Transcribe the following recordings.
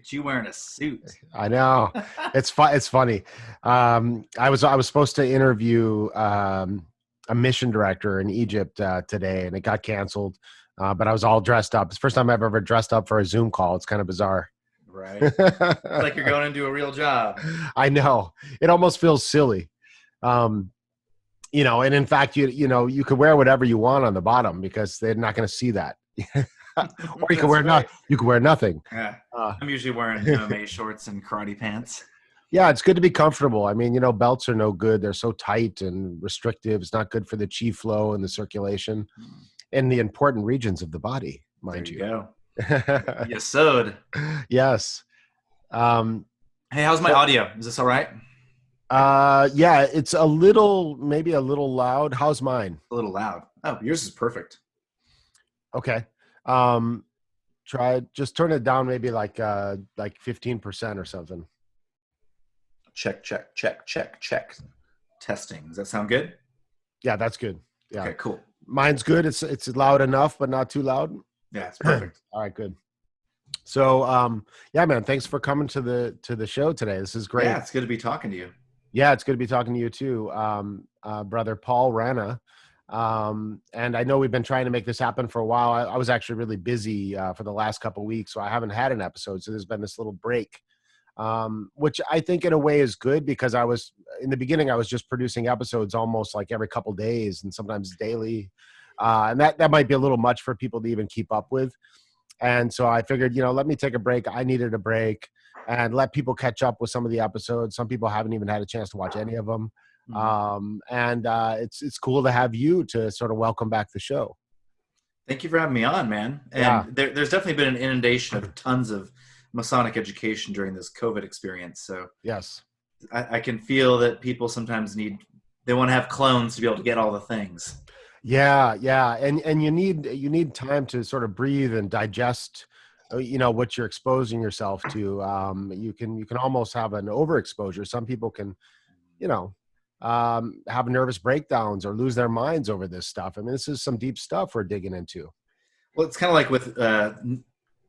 at you wearing a suit. I know. It's funny. I was supposed to interview a mission director in Egypt today, and it got canceled. But I was all dressed up. It's the first time I've ever dressed up for a Zoom call. It's kind of bizarre. Right. It's like you're going into a real job. I know. It almost feels silly. And in fact, you could wear whatever you want on the bottom because they're not going to see that. Or you can wear you can wear nothing. Yeah. I'm usually wearing MMA shorts and karate pants. Yeah, it's good to be comfortable. I mean, belts are no good. They're so tight and restrictive. It's not good for the chi flow and the circulation in the important regions of the body, mind you. There you go. You sewed. Yes. Hey, how's my audio? Is this all right? Yeah, it's maybe a little loud. How's mine? A little loud. Oh, yours is perfect. Okay. Just turn it down maybe like 15% or something. Check. Testing. Does that sound good? Yeah, that's good. Yeah. Okay, cool. Mine's good. It's loud enough, but not too loud. Yeah, it's perfect. All right, good. So, yeah, man, thanks for coming to the show today. This is great. Yeah, it's good to be talking to you. Yeah, it's good to be talking to you too, brother Paul Rana. And I know we've been trying to make this happen for a while. I was actually really busy for the last couple of weeks, so I haven't had an episode. So there's been this little break, which I think in a way is good because in the beginning, I was just producing episodes almost like every couple of days and sometimes daily. And that might be a little much for people to even keep up with. And so I figured, let me take a break. I needed a break and let people catch up with some of the episodes. Some people haven't even had a chance to watch any of them. And it's cool to have you to sort of welcome back the show. Thank you for having me on, man. And yeah. There's definitely been an inundation of tons of Masonic education during this COVID experience. So yes, I can feel that people sometimes they want to have clones to be able to get all the things. Yeah. And you need time to sort of breathe and digest, what you're exposing yourself to. You can almost have an overexposure. Some people can, have nervous breakdowns or lose their minds over this stuff. I mean, this is some deep stuff we're digging into. Well, it's kind of like with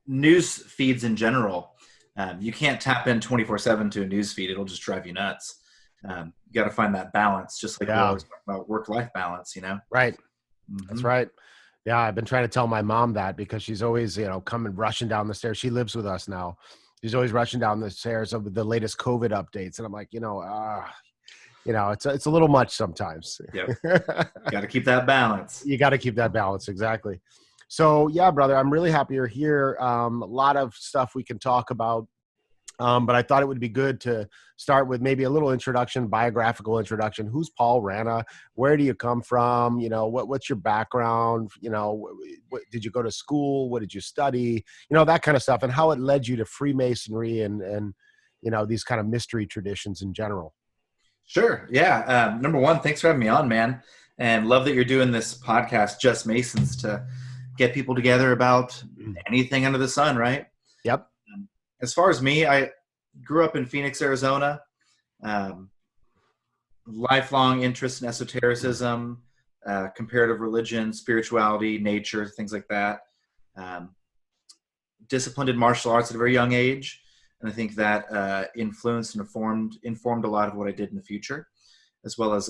news feeds in general. You can't tap in 24/7 to a news feed. It'll just drive you nuts. You got to find that balance, just like we always talk about work-life balance, Right. Mm-hmm. That's right. Yeah, I've been trying to tell my mom that because she's always, coming rushing down the stairs. She lives with us now. She's always rushing down the stairs of the latest COVID updates. And I'm like, it's a little much sometimes. Yep. Got to keep that balance. You got to keep that balance. Exactly. So yeah, brother, I'm really happy you're here. A lot of stuff we can talk about. But I thought it would be good to start with maybe a little introduction, biographical introduction. Who's Paul Rana? Where do you come from? What's your background? What did you go to school? What did you study? That kind of stuff, and how it led you to Freemasonry and these kind of mystery traditions in general. Sure. Yeah. Number one, thanks for having me on, man. And love that you're doing this podcast, Just Masons, to get people together about anything under the sun, right? Yep. As far as me, I grew up in Phoenix, Arizona. Lifelong interest in esotericism, comparative religion, spirituality, nature, things like that. Disciplined in martial arts at a very young age. And I think that influenced and informed a lot of what I did in the future, as well as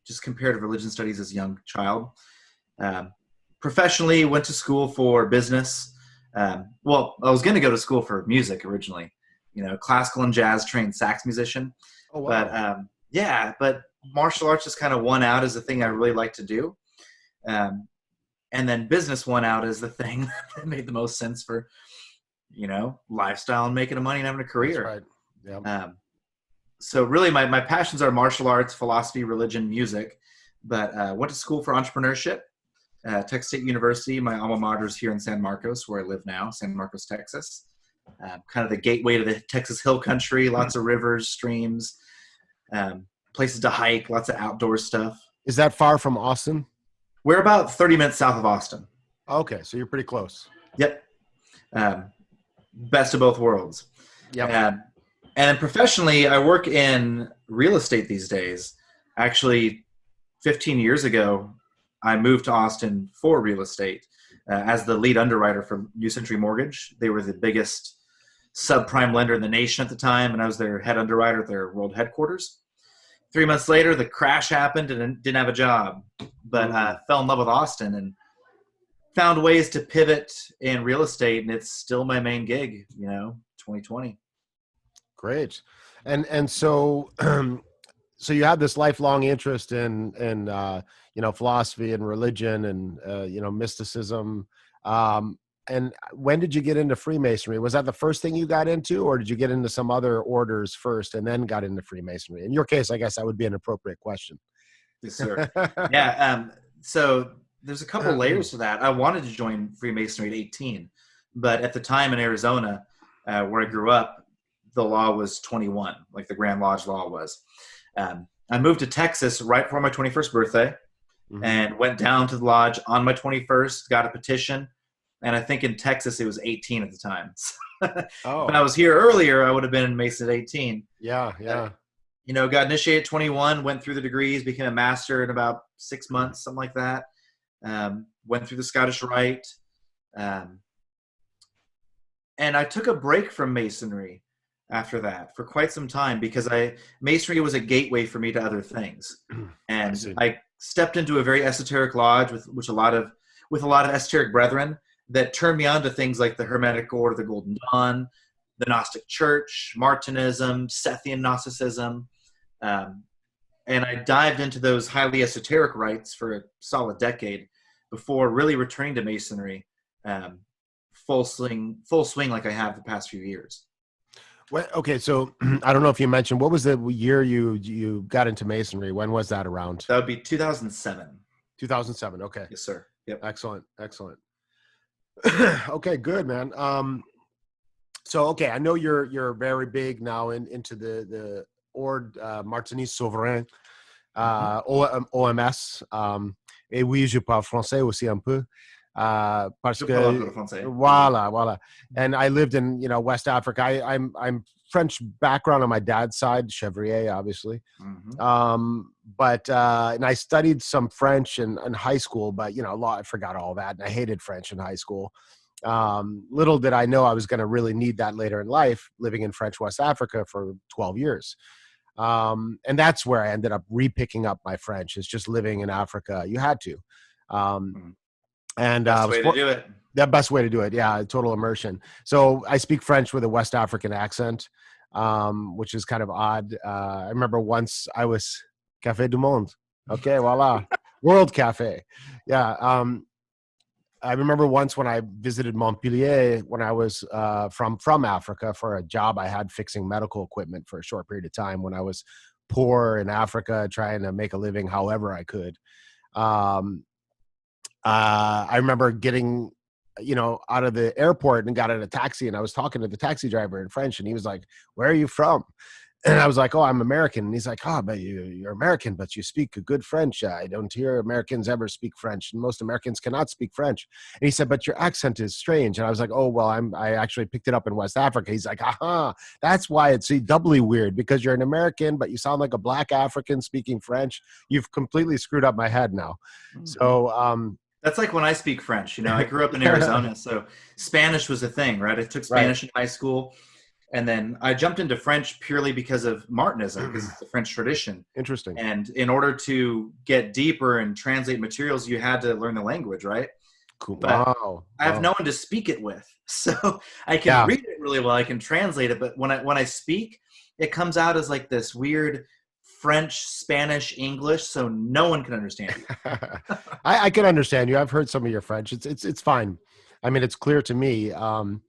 just comparative religion studies as a young child. Professionally, went to school for business. Well, I was going to go to school for music originally, classical and jazz trained sax musician. Oh, wow. But but martial arts just kind of won out as the thing I really like to do. And then business won out as the thing that made the most sense for, lifestyle and making money and having a career. That's right. Yep. So really my passions are martial arts, philosophy, religion, music, but went to school for entrepreneurship. Texas State University, my alma mater is here in San Marcos, where I live now, San Marcos, Texas. Kind of the gateway to the Texas Hill Country, lots of rivers, streams, places to hike, lots of outdoor stuff. Is that far from Austin? We're about 30 minutes south of Austin. Okay, so you're pretty close. Yep. Best of both worlds. Yep. And professionally, I work in real estate these days. Actually, 15 years ago, I moved to Austin for real estate as the lead underwriter for New Century Mortgage. They were the biggest subprime lender in the nation at the time, and I was their head underwriter at their world headquarters. 3 months later, the crash happened and didn't have a job, but fell in love with Austin and found ways to pivot in real estate, and it's still my main gig, 2020. Great. And so so you had this lifelong interest in philosophy and religion and mysticism. And when did you get into Freemasonry? Was that the first thing you got into, or did you get into some other orders first and then got into Freemasonry? In your case, I guess that would be an appropriate question. Yes, sir. Yeah. So there's a couple layers to that. I wanted to join Freemasonry at 18, but at the time in Arizona, where I grew up, the law was 21, like the Grand Lodge law was. I moved to Texas right before my 21st birthday and went down to the lodge on my 21st, got a petition. And I think in Texas, it was 18 at the time. Oh. If I was here earlier, I would have been in Mason at 18. Yeah. Got initiated at 21, went through the degrees, became a master in about 6 months, something like that. Went through the Scottish Rite. And I took a break from Masonry after that for quite some time because Masonry was a gateway for me to other things. And I stepped into a very esoteric lodge with a lot of esoteric brethren that turned me on to things like the Hermetic Order, the Golden Dawn, the Gnostic Church, Martinism, Sethian Gnosticism. And I dived into those highly esoteric rites for a solid decade before really returning to Masonry, full swing like I have the past few years. Well, okay, so I don't know if you mentioned, what was the year you got into Masonry? When was that around? That would be 2007. 2007, okay. Yes, sir. Yep. Excellent. Okay, good, man. So, okay, I know you're very big now into the Ordre Martinistes Souverains, OMS. Et oui, je parle français aussi un peu. Parce que voilà. And I lived in West Africa. I'm French background on my dad's side, Chevrier, obviously. But and I studied some French in high school, but I forgot all that, and I hated French in high school. Little did I know I was going to really need that later in life, living in French West Africa for 12 years. And that's where I ended up repicking up my French. It's just living in Africa. You had to. And best way to do it. The best way to do it. Yeah. Total immersion. So I speak French with a West African accent, which is kind of odd. I remember once I was Café du Monde. Okay. Voila. World Cafe. Yeah. I remember once when I visited Montpellier when I was from Africa for a job I had fixing medical equipment for a short period of time when I was poor in Africa, trying to make a living however I could. I remember getting, out of the airport and got in a taxi, and I was talking to the taxi driver in French, and he was like, "Where are you from?" And I was like, "Oh, I'm American." And he's like, "Oh, but you're American, but you speak good French. I don't hear Americans ever speak French, and most Americans cannot speak French." And he said, "But your accent is strange." And I was like, "Oh, well, I actually picked it up in West Africa." He's like, "Aha, that's why it's doubly weird, because you're an American, but you sound like a Black African speaking French. You've completely screwed up my head now." So, that's like when I speak French. I grew up in Arizona, so Spanish was a thing, right? I took Spanish in high school, and then I jumped into French purely because of Martinism, because it's the French tradition. Interesting. And in order to get deeper and translate materials, you had to learn the language, right? Cool. But wow. I have no one to speak it with, so I can read it really well. I can translate it, but when I speak, it comes out as like this weird French, Spanish, English, so no one can understand you. I can understand you. I've heard some of your French. It's fine. I mean, it's clear to me. And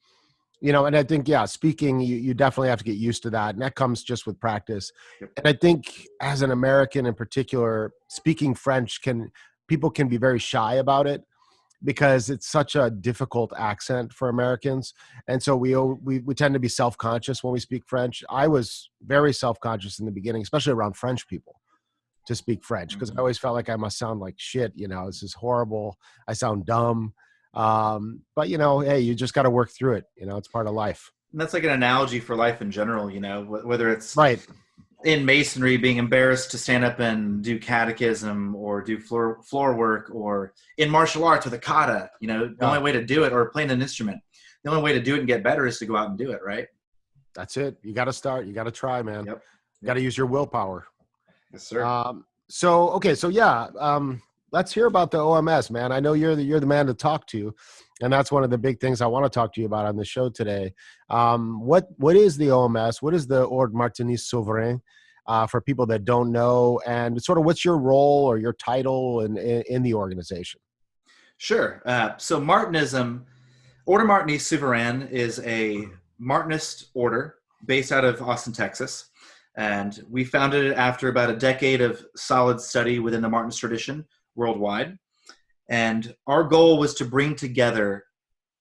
I think, speaking, you definitely have to get used to that. And that comes just with practice. Yep. And I think as an American in particular, speaking French people can be very shy about it because it's such a difficult accent for Americans. And so we tend to be self-conscious when we speak French. I was very self-conscious in the beginning, especially around French people, to speak French, because I always felt like I must sound like shit. This is horrible. I sound dumb. But hey, you just got to work through it. It's part of life. And that's like an analogy for life in general, whether it's right in Masonry, being embarrassed to stand up and do catechism or do floor work, or in martial arts with a kata, the only way to do it, or playing an instrument, the only way to do it and get better is to go out and do it. Right. That's it. You got to start. You got to try, man. Yep. You got to use your willpower. Yes, sir. Okay. So yeah, let's hear about the OMS, man. I know you're the man to talk to, and that's one of the big things I want to talk to you about on the show today. What is the OMS? What is the Ordre Martinistes Souverains? For people that don't know, and sort of what's your role or your title in the organization? Sure. So Martinism, Ordre Martinistes Souverains is a Martinist order based out of Austin, Texas. And we founded it after about a decade of solid study within the Martinist tradition worldwide. And our goal was to bring together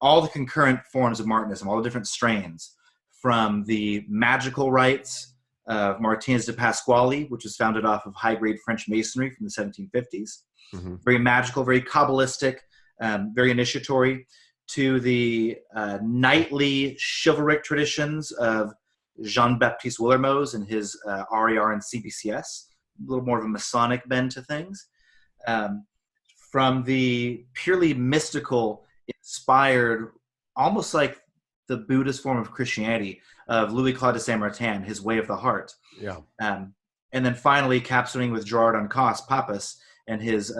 all the concurrent forms of Martinism, all the different strains, from the magical rites of Martinez de Pasquale, which was founded off of high-grade French Masonry from the 1750s. Mm-hmm. Very magical, very Kabbalistic, very initiatory, to the knightly chivalric traditions of Jean-Baptiste Willermoz and his RER and CBCS, a little more of a Masonic bend to things. From the purely mystical, inspired, almost like the Buddhist form of Christianity of Louis-Claude de Saint-Martin, his Way of the Heart. Yeah. And then finally capsuling with Gerard Uncas, Pappas, and his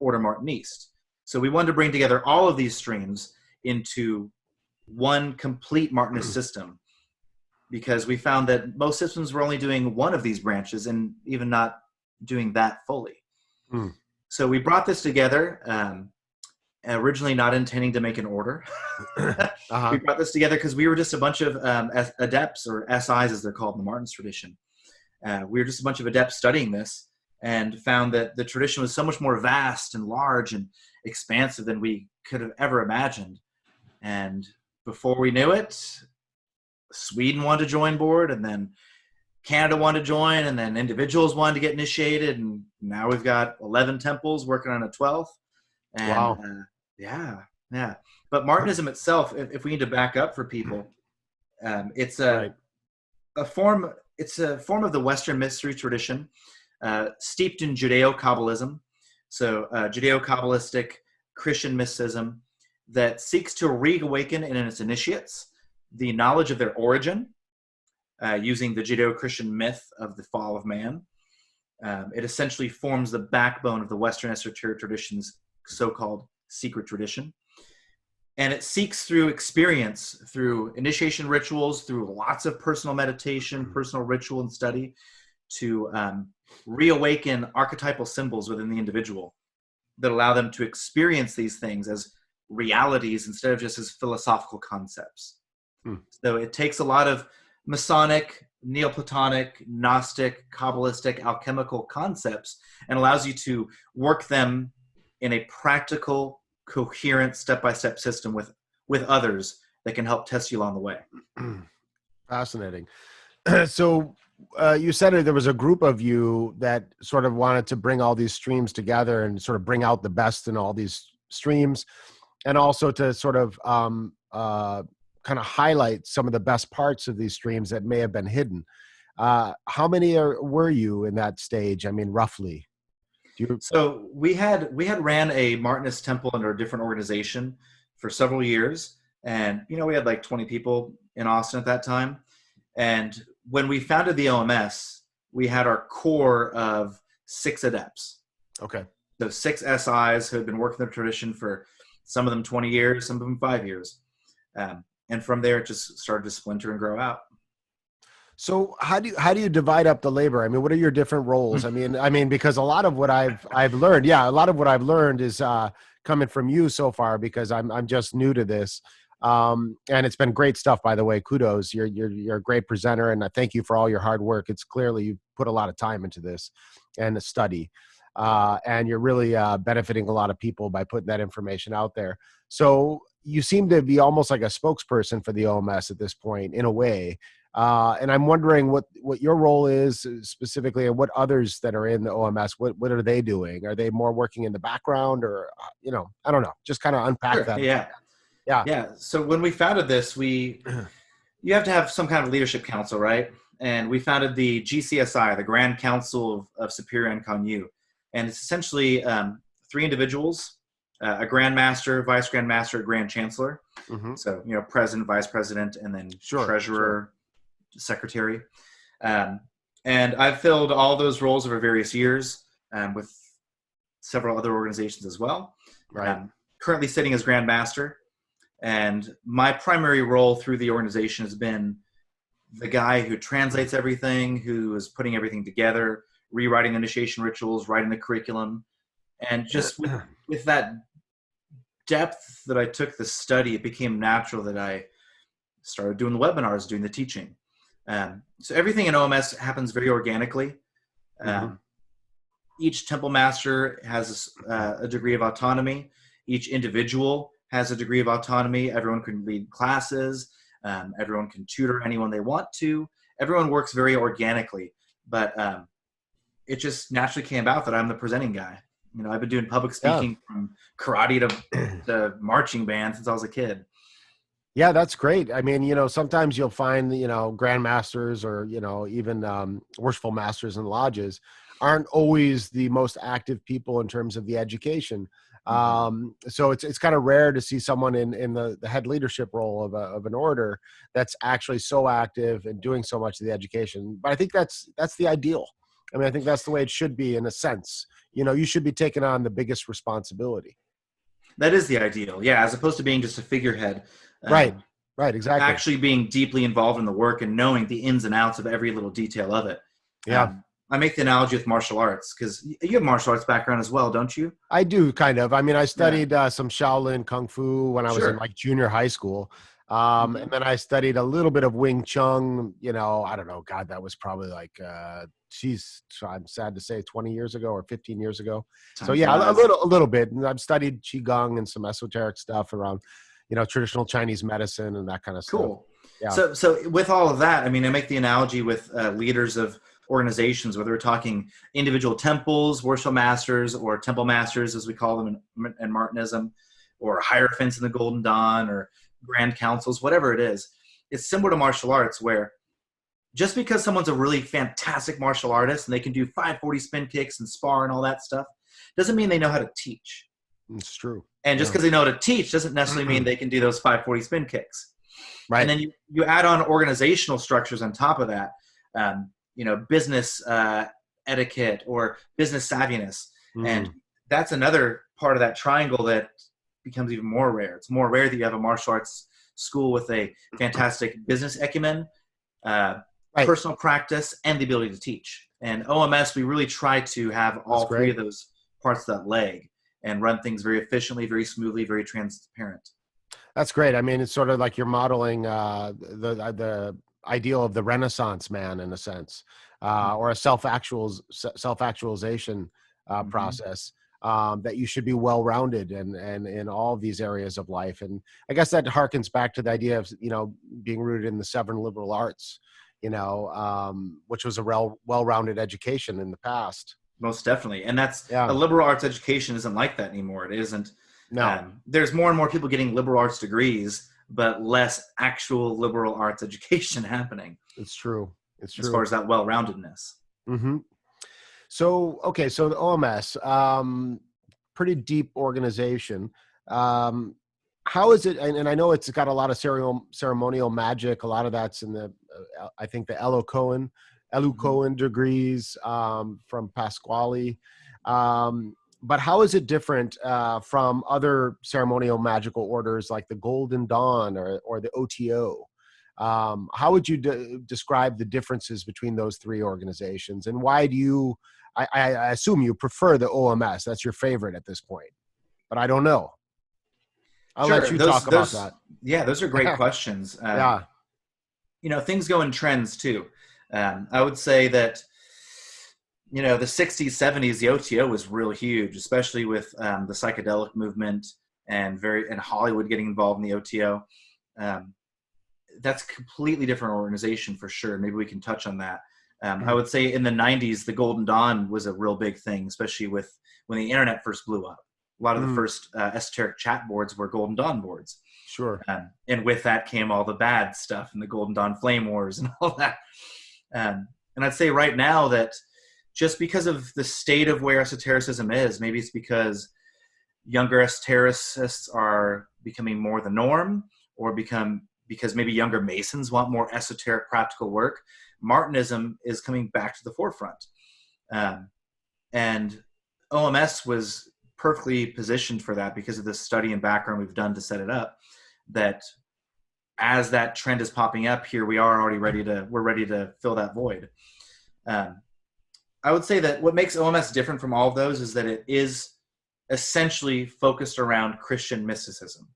Ordre Martinistes. So we wanted to bring together all of these streams into one complete Martinist system, because we found that most systems were only doing one of these branches and even not doing that fully. Mm. So we brought this together, originally not intending to make an order. Uh-huh. We brought this together because we were just a bunch of adepts, or SIs as they're called in the Martinist tradition. We were just a bunch of adepts studying this, and found that the tradition was so much more vast and large and expansive than we could have ever imagined. And before we knew it, Sweden wanted to join board, and then Canada wanted to join, and then individuals wanted to get initiated, and now we've got 11 temples working on a 12th. And, wow. Yeah. But Martinism itself, if we need to back up for people, it's a form of the Western mystery tradition, steeped in Judeo-Kabbalism. So Judeo-Kabbalistic Christian mysticism that seeks to reawaken in its initiates the knowledge of their origin, using the Judeo-Christian myth of the fall of man. It essentially forms the backbone of the Western esoteric tradition's so-called secret tradition. And it seeks through experience, through initiation rituals, through lots of personal meditation, personal ritual and study, to reawaken archetypal symbols within the individual that allow them to experience these things as realities instead of just as philosophical concepts. So it takes a lot of Masonic, Neoplatonic, Gnostic, Kabbalistic, alchemical concepts and allows you to work them in a practical, coherent, step-by-step system with others that can help test you along the way. Fascinating. So you said there was a group of you that sort of wanted to bring all these streams together and sort of bring out the best in all these streams, and also to sort of kind of highlight some of the best parts of these streams that may have been hidden. How many were you in that stage? I mean, roughly. So we had ran a Martinist temple under a different organization for several years. And, we had like 20 people in Austin at that time. And when we founded the OMS, we had our core of 6 adepts. Okay. So 6 SIs who had been working the tradition for some of them 20 years, some of them 5 years. And from there, it just started to splinter and grow out. So how do you divide up the labor? I mean, what are your different roles? I mean, because a lot of what I've learned is coming from you so far, because I'm just new to this. And it's been great stuff, by the way. Kudos. You're a great presenter, and I thank you for all your hard work. It's clearly you put a lot of time into this and the study. And you're really benefiting a lot of people by putting that information out there. So you seem to be almost like a spokesperson for the OMS at this point, in a way. And I'm wondering what your role is specifically, and what others that are in the OMS, what are they doing? Are they more working in the background, or, I don't know, just kind of unpack Sure. that. Yeah. So when we founded this, you have to have some kind of leadership council, right? And we founded the GCSI, the Grand Council of Superior Inconnu. And it's essentially 3 individuals, a Grandmaster, Vice Grandmaster, Grand Chancellor. Mm-hmm. So, President, Vice President, and then Treasurer, secretary. And I've filled all those roles over various years with several other organizations as well. Right. Currently sitting as Grandmaster. And my primary role through the organization has been the guy who translates everything, who is putting everything together, rewriting the initiation rituals, writing the curriculum. And just with that depth that I took the study, it became natural that I started doing the webinars, doing the teaching. So everything in OMS happens very organically. Each temple master has a degree of autonomy. Each individual has a degree of autonomy. Everyone can lead classes. Everyone can tutor anyone they want to. Everyone works very organically, but it just naturally came about that I'm the presenting guy. You know, I've been doing public speaking from karate to marching band since I was a kid. Yeah, that's great. I mean, you know, sometimes you'll find, you know, grandmasters or, you know, even worshipful masters and lodges aren't always the most active people in terms of the education. So it's kind of rare to see someone in the head leadership role of an order that's actually so active and doing so much of the education. But I think that's the ideal. I mean, I think that's the way it should be in a sense. You know, you should be taking on the biggest responsibility. That is the ideal. Yeah. As opposed to being just a figurehead. Right. Exactly. Actually being deeply involved in the work and knowing the ins and outs of every little detail of it. Yeah. I make the analogy with martial arts because you have martial arts background as well, don't you? I do, kind of. I mean, I studied some Shaolin Kung Fu when I was in like junior high school. And then I studied a little bit of Wing Chun, you know, I don't know, God, that was probably like, I'm sad to say 20 years ago or 15 years ago. So yeah, a little bit. And I've studied Qigong and some esoteric stuff around, you know, traditional Chinese medicine and that kind of stuff. Cool. Yeah. So with all of that, I mean, I make the analogy with leaders of organizations, whether we're talking individual temples, worship masters, or temple masters, as we call them in Martinism, or hierophants in the Golden Dawn, or grand councils, whatever it is. It's similar to martial arts, where just because someone's a really fantastic martial artist and they can do 540 spin kicks and spar and all that stuff, doesn't mean they know how to teach. It's true. And just because they know how to teach doesn't necessarily mean they can do those 540 spin kicks. Right. And then you add on organizational structures on top of that, you know, business etiquette or business savviness. And that's another part of that triangle that becomes even more rare. It's more rare that you have a martial arts school with a fantastic business acumen, personal practice, and the ability to teach. And OMS, we really try to have all three of those parts of that leg and run things very efficiently, very smoothly, very transparent. That's great. I mean, it's sort of like you're modeling the ideal of the Renaissance man in a sense, or a self-actualization process, that you should be well-rounded and in all of these areas of life. And I guess that harkens back to the idea of, you know, being rooted in the 7 liberal arts, you know, which was a well-rounded education in the past. Most definitely. And that's a liberal arts education isn't like that anymore. It isn't. No. There's more and more people getting liberal arts degrees, but less actual liberal arts education happening. It's true. It's true. As far as that well-roundedness. So, okay. So the OMS, pretty deep organization. How is it? And I know it's got a lot of ceremonial magic. A lot of that's in the, I think the Elu Cohen degrees, from Pasquale. But how is it different from other ceremonial magical orders like the Golden Dawn or the OTO? How would you describe the differences between those 3 organizations? And why do you, I assume you prefer the OMS. That's your favorite at this point. But I don't know. I'll let you talk about that. Yeah, those are great questions. You know, things go in trends too. I would say that, you know, the 60s, 70s, the OTO was real huge, especially with the psychedelic movement and Hollywood getting involved in the OTO. That's a completely different organization for sure. Maybe we can touch on that. I would say in the 90s, the Golden Dawn was a real big thing, especially when the internet first blew up. A lot of the first esoteric chat boards were Golden Dawn boards. Sure. And with that came all the bad stuff and the Golden Dawn flame wars and all that. And I'd say right now that just because of the state of where esotericism is, maybe it's because younger esotericists are becoming more the norm or becoming because maybe younger Masons want more esoteric practical work. Martinism is coming back to the forefront. And OMS was perfectly positioned for that because of the study and background we've done to set it up, that as that trend is popping up here, we're ready to fill that void. I would say that what makes OMS different from all of those is that it is essentially focused around Christian mysticism.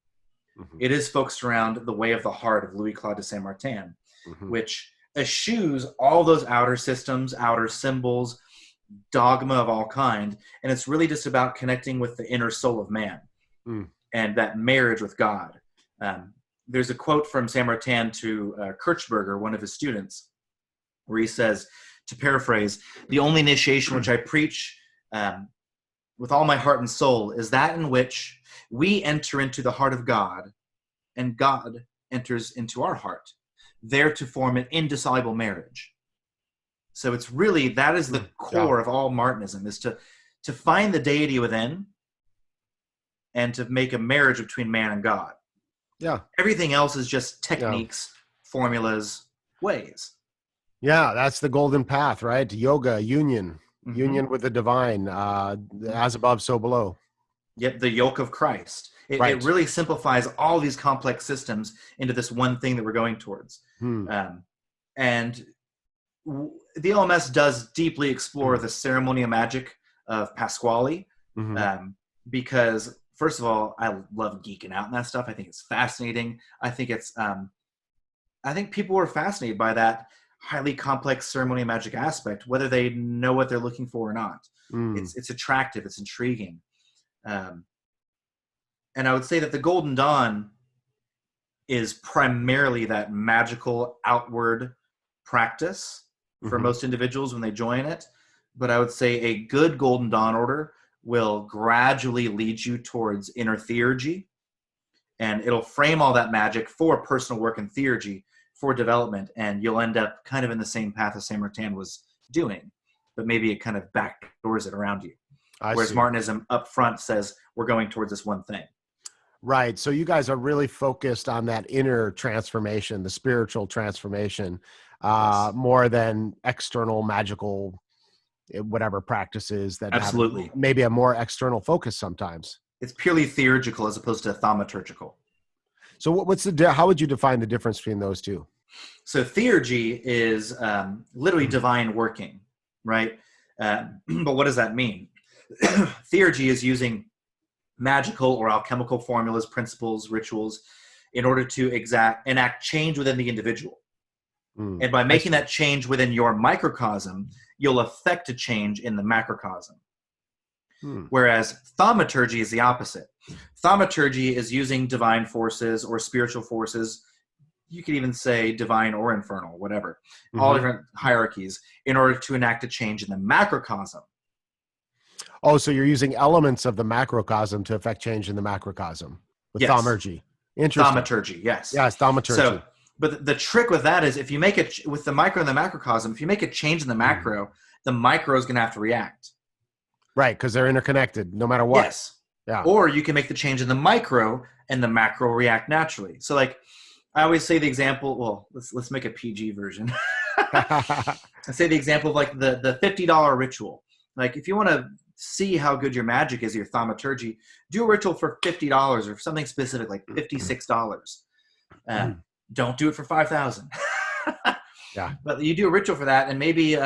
Mm-hmm. It is focused around the way of the heart of Louis Claude de Saint Martin, mm-hmm. which eschews all those outer systems, outer symbols, dogma of all kind, and it's really just about connecting with the inner soul of man and that marriage with God. There's a quote from Saint Martin to Kirchberger, one of his students, where he says, to paraphrase, "The only initiation which I preach with all my heart and soul is that in which we enter into the heart of God and God enters into our heart, there to form an indissoluble marriage." So it's really, that is the core of all Martinism, is to find the deity within and to make a marriage between man and God. Yeah. Everything else is just techniques, formulas, ways. Yeah, that's the golden path, right? Yoga, union with the divine, as above, so below. Yep, the yoke of Christ. It really simplifies all these complex systems into this one thing that we're going towards. And the OMS does deeply explore the ceremonial magic of Pasquale, because, first of all, I love geeking out in that stuff. I think it's fascinating. I think I think people are fascinated by that highly complex ceremonial magic aspect, whether they know what they're looking for or not. It's attractive. It's intriguing. And I would say that the Golden Dawn is primarily that magical outward practice for most individuals when they join it. But I would say a good Golden Dawn order will gradually lead you towards inner theurgy, and it'll frame all that magic for personal work and theurgy for development, and you'll end up kind of in the same path as Saint Martin was doing, but maybe it kind of backdoors it around you. Whereas Martinism up front says, we're going towards this one thing. Right. So you guys are really focused on that inner transformation, the spiritual transformation, more than external magical, whatever practices that absolutely have maybe a more external focus sometimes. It's purely theurgical as opposed to thaumaturgical. So what's how would you define the difference between those two? So theurgy is literally divine working, right? But what does that mean? Theurgy is using magical or alchemical formulas, principles, rituals in order to enact change within the individual. And by making that change within your microcosm, you'll affect a change in the macrocosm. Whereas thaumaturgy is the opposite. Thaumaturgy is using divine forces or spiritual forces. You could even say divine or infernal, whatever, all different hierarchies in order to enact a change in the macrocosm. Oh, so you're using elements of the macrocosm to affect change in the macrocosm with thaumaturgy. Interesting. Thaumaturgy, yes. Yes, thaumaturgy. So, but the trick with that is if you make it with the micro and the macrocosm, if you make a change in the macro, the micro is going to have to react. Right, because they're interconnected no matter what. Yes. Yeah. Or you can make the change in the micro and the macro react naturally. So like I always say the example, well, let's make a PG version. I say the example of like the $50 ritual. Like if you want to see how good your magic is, your thaumaturgy, do a ritual for $50 or something specific like $56. Don't do it for $5,000. Yeah. But you do a ritual for that, and maybe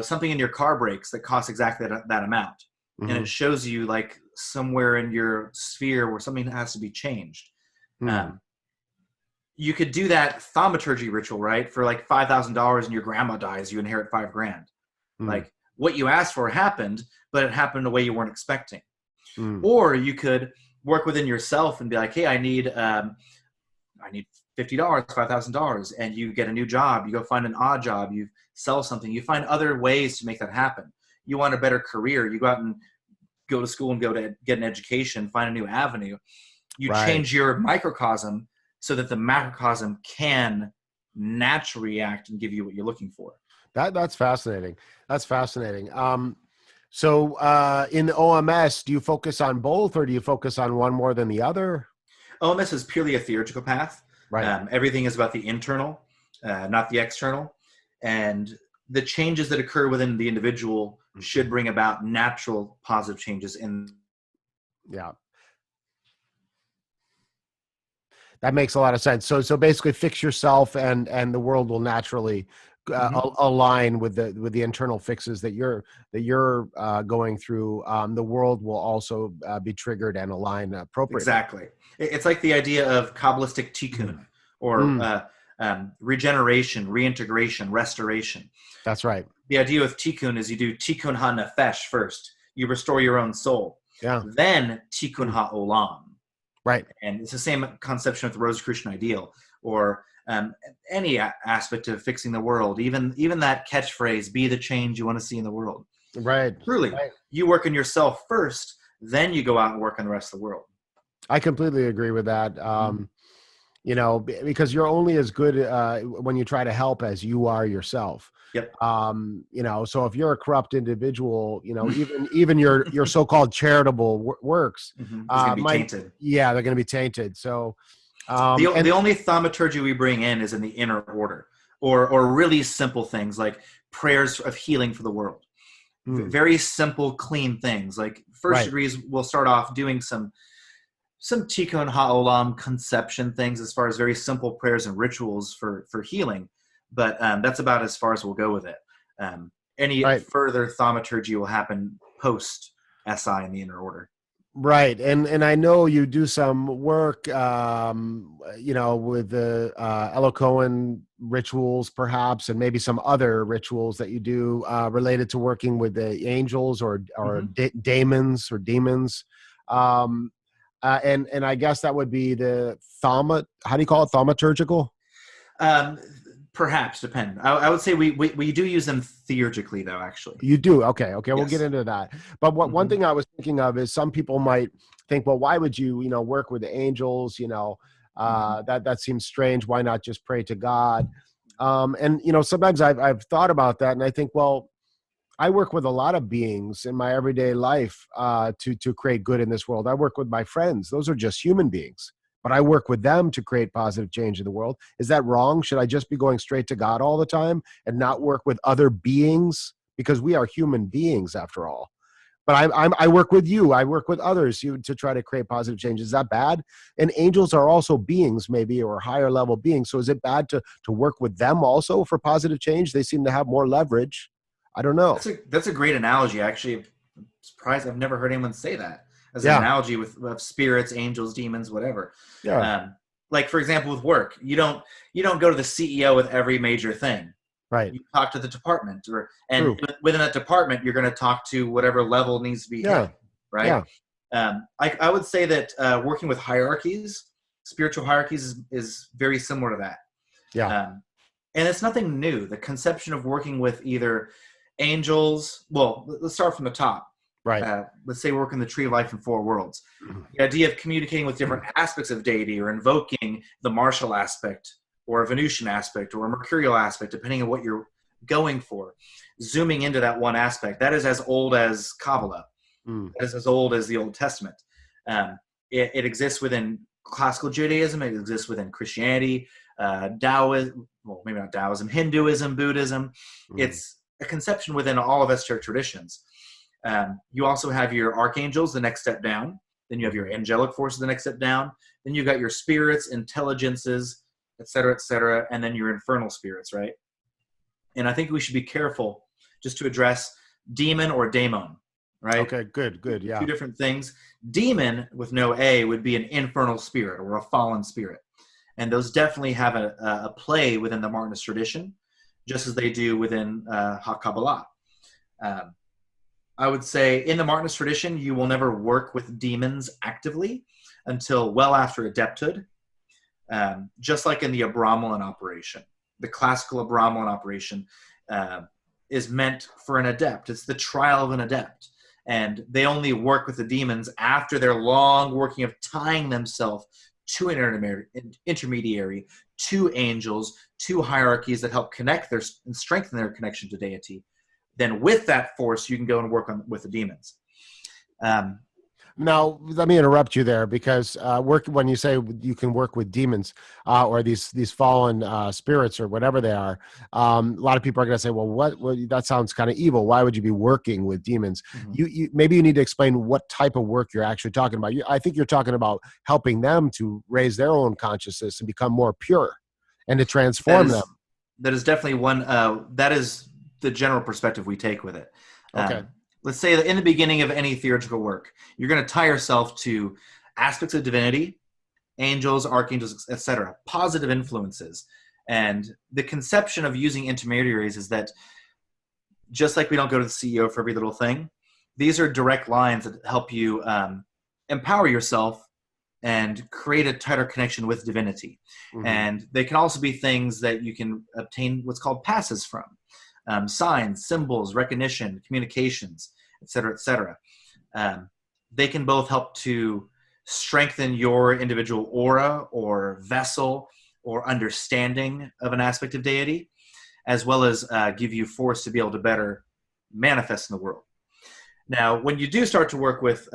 something in your car breaks that costs exactly that amount. And it shows you like somewhere in your sphere where something has to be changed. You could do that thaumaturgy ritual, right? For like $5,000 and your grandma dies, you inherit $5,000. Like what you asked for happened, but it happened in a way you weren't expecting. Or you could work within yourself and be like, hey, I need $50, $5,000, and you get a new job. You go find an odd job. You sell something. You find other ways to make that happen. You want a better career. You go out and go to school and go to get an education, find a new avenue. You change your microcosm so that the macrocosm can naturally react and give you what you're looking for. That's fascinating. That's fascinating. So in the OMS, do you focus on both or do you focus on one more than the other? OMS is purely a theurgical path. Right. Everything is about the internal, not the external. And the changes that occur within the individual should bring about natural positive changes in. Yeah. That makes a lot of sense. So basically fix yourself and the world will naturally align with the internal fixes that you're going through. The world will also be triggered and align appropriately. Exactly. It's like the idea of Kabbalistic tikkun, or regeneration, reintegration, restoration. That's right. The idea with tikkun is you do tikkun ha-nefesh first. You restore your own soul. Yeah. Then tikkun ha-olam. Right. And it's the same conception with the Rosicrucian ideal, or any aspect of fixing the world, even that catchphrase, be the change you want to see in the world. Right. Truly, you work on yourself first, then you go out and work on the rest of the world. I completely agree with that. You know, because you're only as good when you try to help as you are yourself. Yep. You know, so if you're a corrupt individual, you know, even your so-called charitable works, It's going to be tainted. Yeah, they're going to be tainted. So the only thaumaturgy we bring in is in the inner order, or really simple things like prayers of healing for the world. Very simple, clean things. Like first degrees, we'll start off doing some tikkun ha'olam conception things as far as very simple prayers and rituals for healing. But that's about as far as we'll go with it. Any further thaumaturgy will happen post SI in the inner order. Right. And I know you do some work, you know, with the Elocoan rituals, perhaps, and maybe some other rituals that you do related to working with the angels or daemons or demons. And I guess that would be the how do you call it? Thaumaturgical? Perhaps, depend. I would say we do use them theurgically, though, actually. You do? Okay. Yes. We'll get into that. But one thing I was thinking of is some people might think, well, why would you know, work with the angels? You know, that seems strange. Why not just pray to God? And, you know, sometimes I've thought about that and I think, well, I work with a lot of beings in my everyday life to create good in this world. I work with my friends. Those are just human beings. But I work with them to create positive change in the world. Is that wrong? Should I just be going straight to God all the time and not work with other beings? Because we are human beings after all. But I work with you. I work with others to try to create positive change. Is that bad? And angels are also beings, maybe, or higher level beings. So is it bad to work with them also for positive change? They seem to have more leverage. I don't know. That's a great analogy. Actually, I'm surprised I've never heard anyone say that. As an analogy with spirits, angels, demons, whatever. Yeah. Like for example, with work, you don't go to the CEO with every major thing. Right. You talk to the department, and within that department, you're going to talk to whatever level needs to be hit. Right. Yeah. I would say that working with hierarchies, spiritual hierarchies, is very similar to that. Yeah. And it's nothing new. The conception of working with either angels. Well, let's start from the top. Right. Let's say we work in the tree of life in 4 worlds. The idea of communicating with different aspects of deity, or invoking the martial aspect, or a Venusian aspect, or a mercurial aspect, depending on what you're going for. Zooming into that one aspect, that is as old as Kabbalah. That is as old as the Old Testament. It exists within classical Judaism. It exists within Christianity, Taoism, well, maybe not Taoism, Hinduism, Buddhism. It's a conception within all of esoteric traditions. You also have your archangels, the next step down. Then you have your angelic forces, the next step down. Then you've got your spirits, intelligences, et cetera, and then your infernal spirits, right? And I think we should be careful just to address demon or daemon, right? Okay, good, yeah. 2 different things. Demon, with no A, would be an infernal spirit or a fallen spirit. And those definitely have a play within the Martinist tradition, just as they do within HaKabbalah. I would say in the Martinist tradition, you will never work with demons actively until well after adepthood, just like in the Abramelin operation. The classical Abramelin operation is meant for an adept. It's the trial of an adept. And they only work with the demons after their long working of tying themselves to an intermediary, to angels, to hierarchies that help connect and strengthen their connection to deity. Then with that force, you can go and work with the demons. Now, let me interrupt you there because when you say you can work with demons or these fallen spirits or whatever they are, a lot of people are going to say, "Well, that sounds kind of evil. Why would you be working with demons?" Mhm. Maybe you need to explain what type of work you're actually talking about. I think you're talking about helping them to raise their own consciousness and become more pure, and to transform them. That is definitely one. That is the general perspective we take with it. Okay. Let's say that in the beginning of any theurgical work, you're going to tie yourself to aspects of divinity, angels, archangels, etc., positive influences. And the conception of using intermediaries is that just like we don't go to the CEO for every little thing, these are direct lines that help you empower yourself and create a tighter connection with divinity. Mhm. And they can also be things that you can obtain what's called passes from. Signs, symbols, recognition, communications, et cetera, et cetera. They can both help to strengthen your individual aura or vessel or understanding of an aspect of deity, as well as give you force to be able to better manifest in the world. Now, when you do start to work with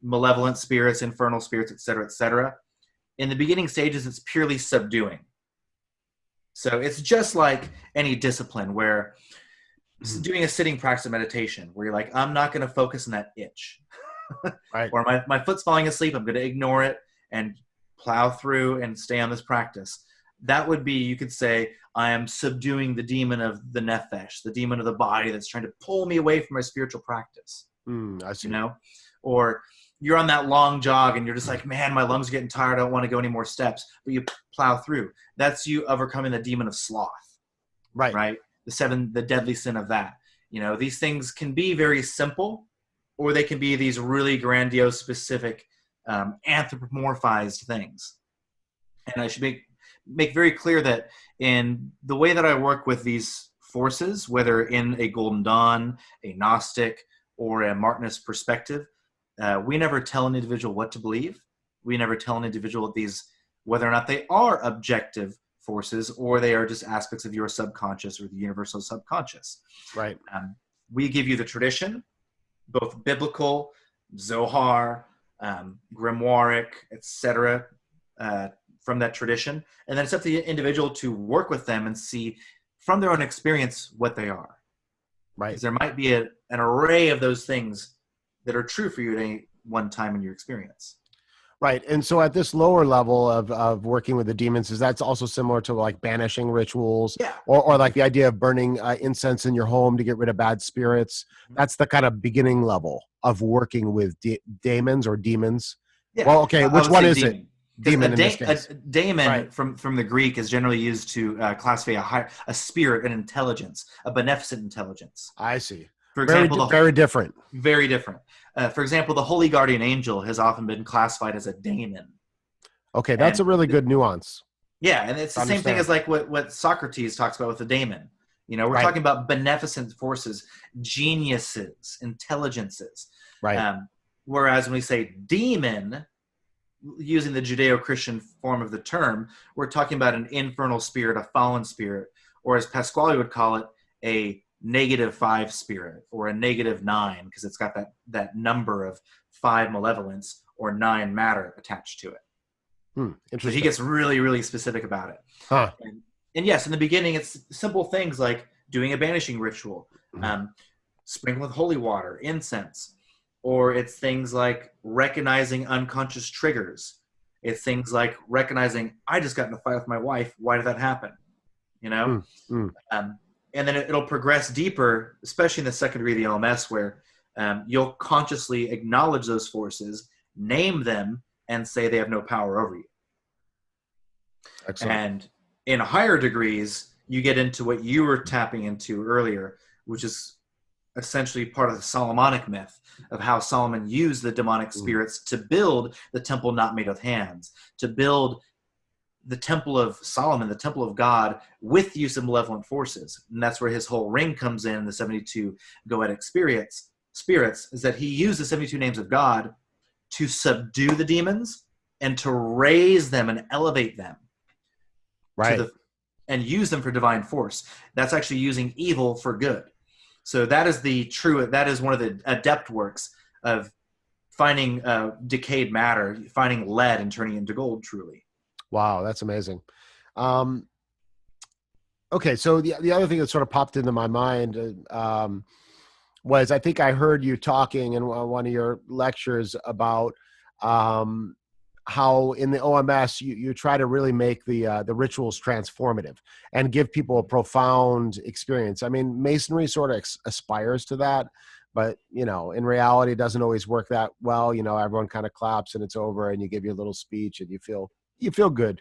malevolent spirits, infernal spirits, et cetera, in the beginning stages, it's purely subduing. So it's just like any discipline where doing a sitting practice of meditation where you're like, I'm not going to focus on that itch. Right. Or my foot's falling asleep, I'm going to ignore it and plow through and stay on this practice. That would be, you could say, I am subduing the demon of the nephesh, the demon of the body that's trying to pull me away from my spiritual practice. I see. You know? Or you're on that long jog and you're just like, man, my lungs are getting tired. I don't want to go any more steps. But you plow through. That's you overcoming the demon of sloth. Right? The deadly sin of that. You know, these things can be very simple, or they can be these really grandiose, specific, anthropomorphized things. And I should make very clear that in the way that I work with these forces, whether in a Golden Dawn, a Gnostic, or a Martinist perspective, we never tell an individual what to believe. We never tell an individual whether or not they are objective forces or they are just aspects of your subconscious or the universal subconscious. Right. We give you the tradition, both biblical, Zohar, grimoire, etc., from that tradition, and then it's up to the individual to work with them and see from their own experience what they are. Right. Because there might be an array of those things that are true for you at any one time in your experience. Right. And so at this lower level of working with the demons, is that also similar to like banishing rituals? Yeah. Or like the idea of burning incense in your home to get rid of bad spirits? That's the kind of beginning level of working with daemons or demons. Yeah. Well, okay. Which one is demon. it? Demon in this case. A daemon, right, from the Greek, is generally used to classify a spirit, an intelligence, a beneficent intelligence. I see. For example, very different. Very different. For example, the Holy Guardian Angel has often been classified as a daemon. Okay, that's a really good nuance. Yeah, and it's the same thing as like what Socrates talks about with the daemon. You know, we're talking about beneficent forces, geniuses, intelligences. Right. Whereas when we say demon, using the Judeo-Christian form of the term, we're talking about an infernal spirit, a fallen spirit, or as Pasquale would call it, a -5 spirit or a -9, because it's got that number of 5 malevolence or 9 matter attached to it. Interesting. So he gets really, really specific about it. Huh. And yes, in the beginning, it's simple things like doing a banishing ritual, sprinkling with holy water, incense, or it's things like recognizing unconscious triggers. It's things like recognizing, I just got in a fight with my wife. Why did that happen? You know? And then it'll progress deeper, especially in the second degree of the LMS, where you'll consciously acknowledge those forces, name them, and say they have no power over you. Excellent. And in higher degrees, you get into what you were tapping into earlier, which is essentially part of the Solomonic myth of how Solomon used the demonic spirits to build the temple not made with hands, to build the temple of Solomon, the temple of God, with the use of malevolent forces. And that's where his whole ring comes in, the 72 goetic spirits, is that he used the 72 names of God to subdue the demons and to raise them and elevate them. Right. And use them for divine force. That's actually using evil for good. So that is one of the adept works of finding decayed matter, finding lead and turning it into gold, truly. Wow, that's amazing. Okay, so the other thing that sort of popped into my mind was, I think I heard you talking in one of your lectures about how in the OMS you try to really make the rituals transformative and give people a profound experience. I mean, Masonry sort of aspires to that, but in reality, it doesn't always work that well. Everyone kind of claps and it's over, and you give your little speech and you feel good.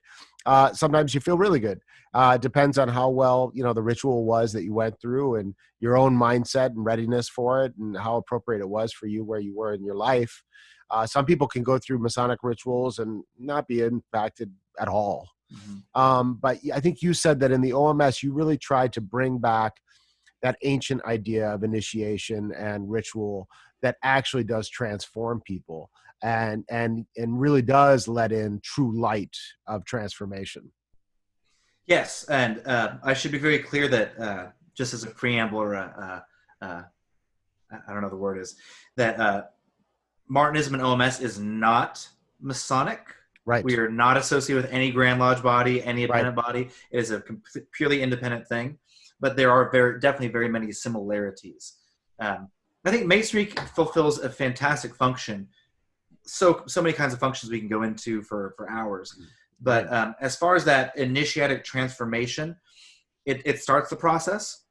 Sometimes you feel really good. It depends on how well, the ritual was that you went through, and your own mindset and readiness for it, and how appropriate it was for you where you were in your life. Some people can go through Masonic rituals and not be impacted at all. Mm-hmm. But I think you said that in the OMS, you really tried to bring back that ancient idea of initiation and ritual that actually does transform people and really does let in true light of transformation. Yes, and I should be very clear that just as a preamble, or I don't know the word is, that Martinism and OMS is not Masonic. Right. We are not associated with any Grand Lodge body, any independent Right. body. It is a purely independent thing, but there are definitely very many similarities. I think Masonry fulfills a fantastic function. So many kinds of functions we can go into for hours. But as far as that initiatic transformation, it starts the process.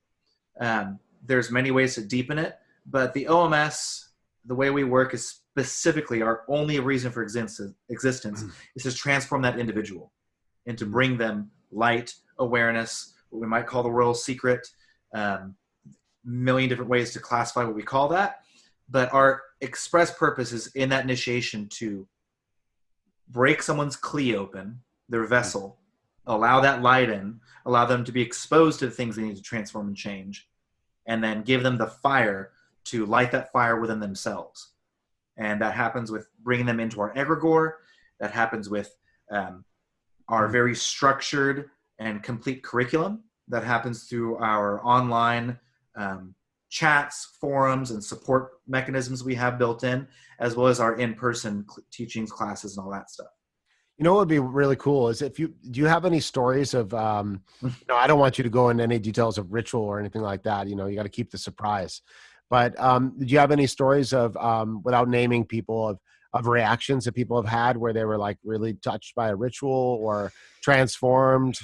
There's many ways to deepen it, but the OMS, the way we work is specifically our only reason for existence is to transform that individual and to bring them light, awareness, what we might call the royal secret, million different ways to classify what we call that. But our express purpose is in that initiation to break someone's kli open, their vessel, allow that light in, allow them to be exposed to the things they need to transform and change, and then give them the fire to light that fire within themselves. And that happens with bringing them into our egregore. That happens with our very structured and complete curriculum. That happens through our online chats, forums, and support mechanisms we have built in, as well as our in-person teachings, classes, and all that stuff. What would be really cool is do you have any stories of, I don't want you to go into any details of ritual or anything like that. You got to keep the surprise. But do you have any stories of, without naming people, of reactions that people have had where they were like really touched by a ritual or transformed?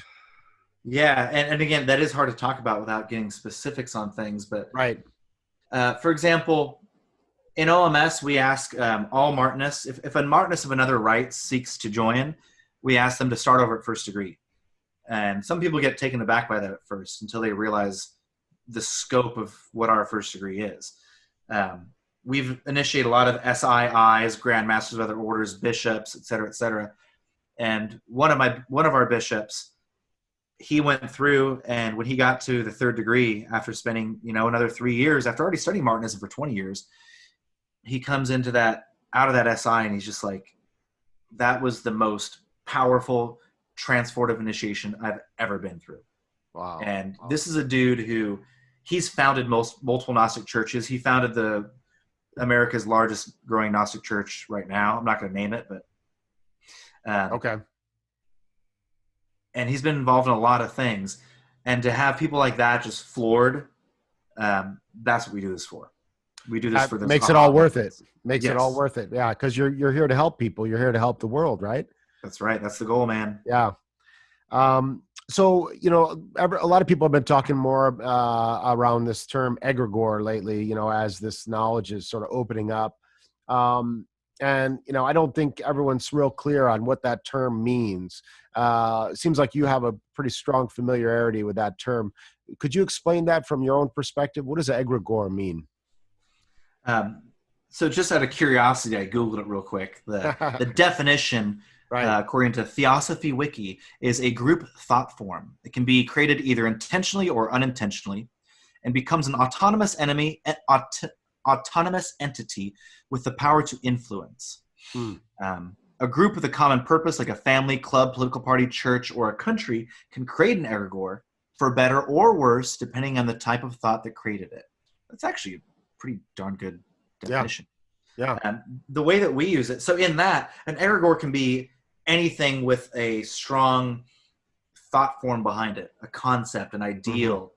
Yeah, and again, that is hard to talk about without getting specifics on things. But right. For example, in OMS, we ask all Martinists, if a Martinist of another rite seeks to join, we ask them to start over at first degree. And some people get taken aback by that at first until they realize the scope of what our first degree is. We've initiated a lot of SIIs, Grandmasters of other orders, bishops, et cetera, et cetera. And one of our bishops, he went through, and when he got to the third degree, after spending another 3 years, after already studying Martinism for 20 years, he comes out of that SI, and he's just like, that was the most powerful transformative initiation I've ever been through. Wow. And this is a dude who he's founded multiple Gnostic churches. He founded America's largest growing Gnostic church right now. I'm not going to name it, but okay. And he's been involved in a lot of things. And to have people like that just floored, that's what we do this for. We do this for this. Makes it all worth it. Makes Yes. it all worth it. Yeah, because you're here to help people. You're here to help the world, right? That's right. That's the goal, man. Yeah. So, a lot of people have been talking more around this term egregore lately, as this knowledge is sort of opening up. And, I don't think everyone's real clear on what that term means. It seems like you have a pretty strong familiarity with that term. Could you explain that from your own perspective? What does egregore mean? So just out of curiosity, I Googled it real quick. The definition, right. According to Theosophy Wiki, is a group thought form. It can be created either intentionally or unintentionally and becomes an autonomous entity with the power to influence. A group with a common purpose, like a family, club, political party, church, or a country, can create an egregore for better or worse, depending on the type of thought that created it. That's actually a pretty darn good definition. Yeah. The way that we use it. So in that, an egregore can be anything with a strong thought form behind it, a concept, an ideal.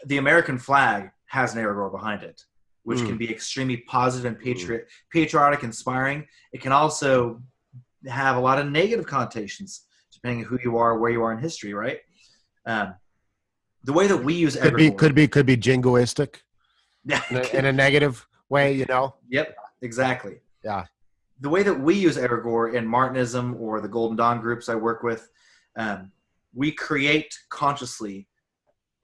The American flag has an egregore behind it, which can be extremely positive and patriotic, inspiring. It can also have a lot of negative connotations, depending on who you are, where you are in history, right? The way that we use egregore could be jingoistic in a negative way, you know? Yep, exactly. Yeah. The way that we use egregore in Martinism or the Golden Dawn groups I work with, we create consciously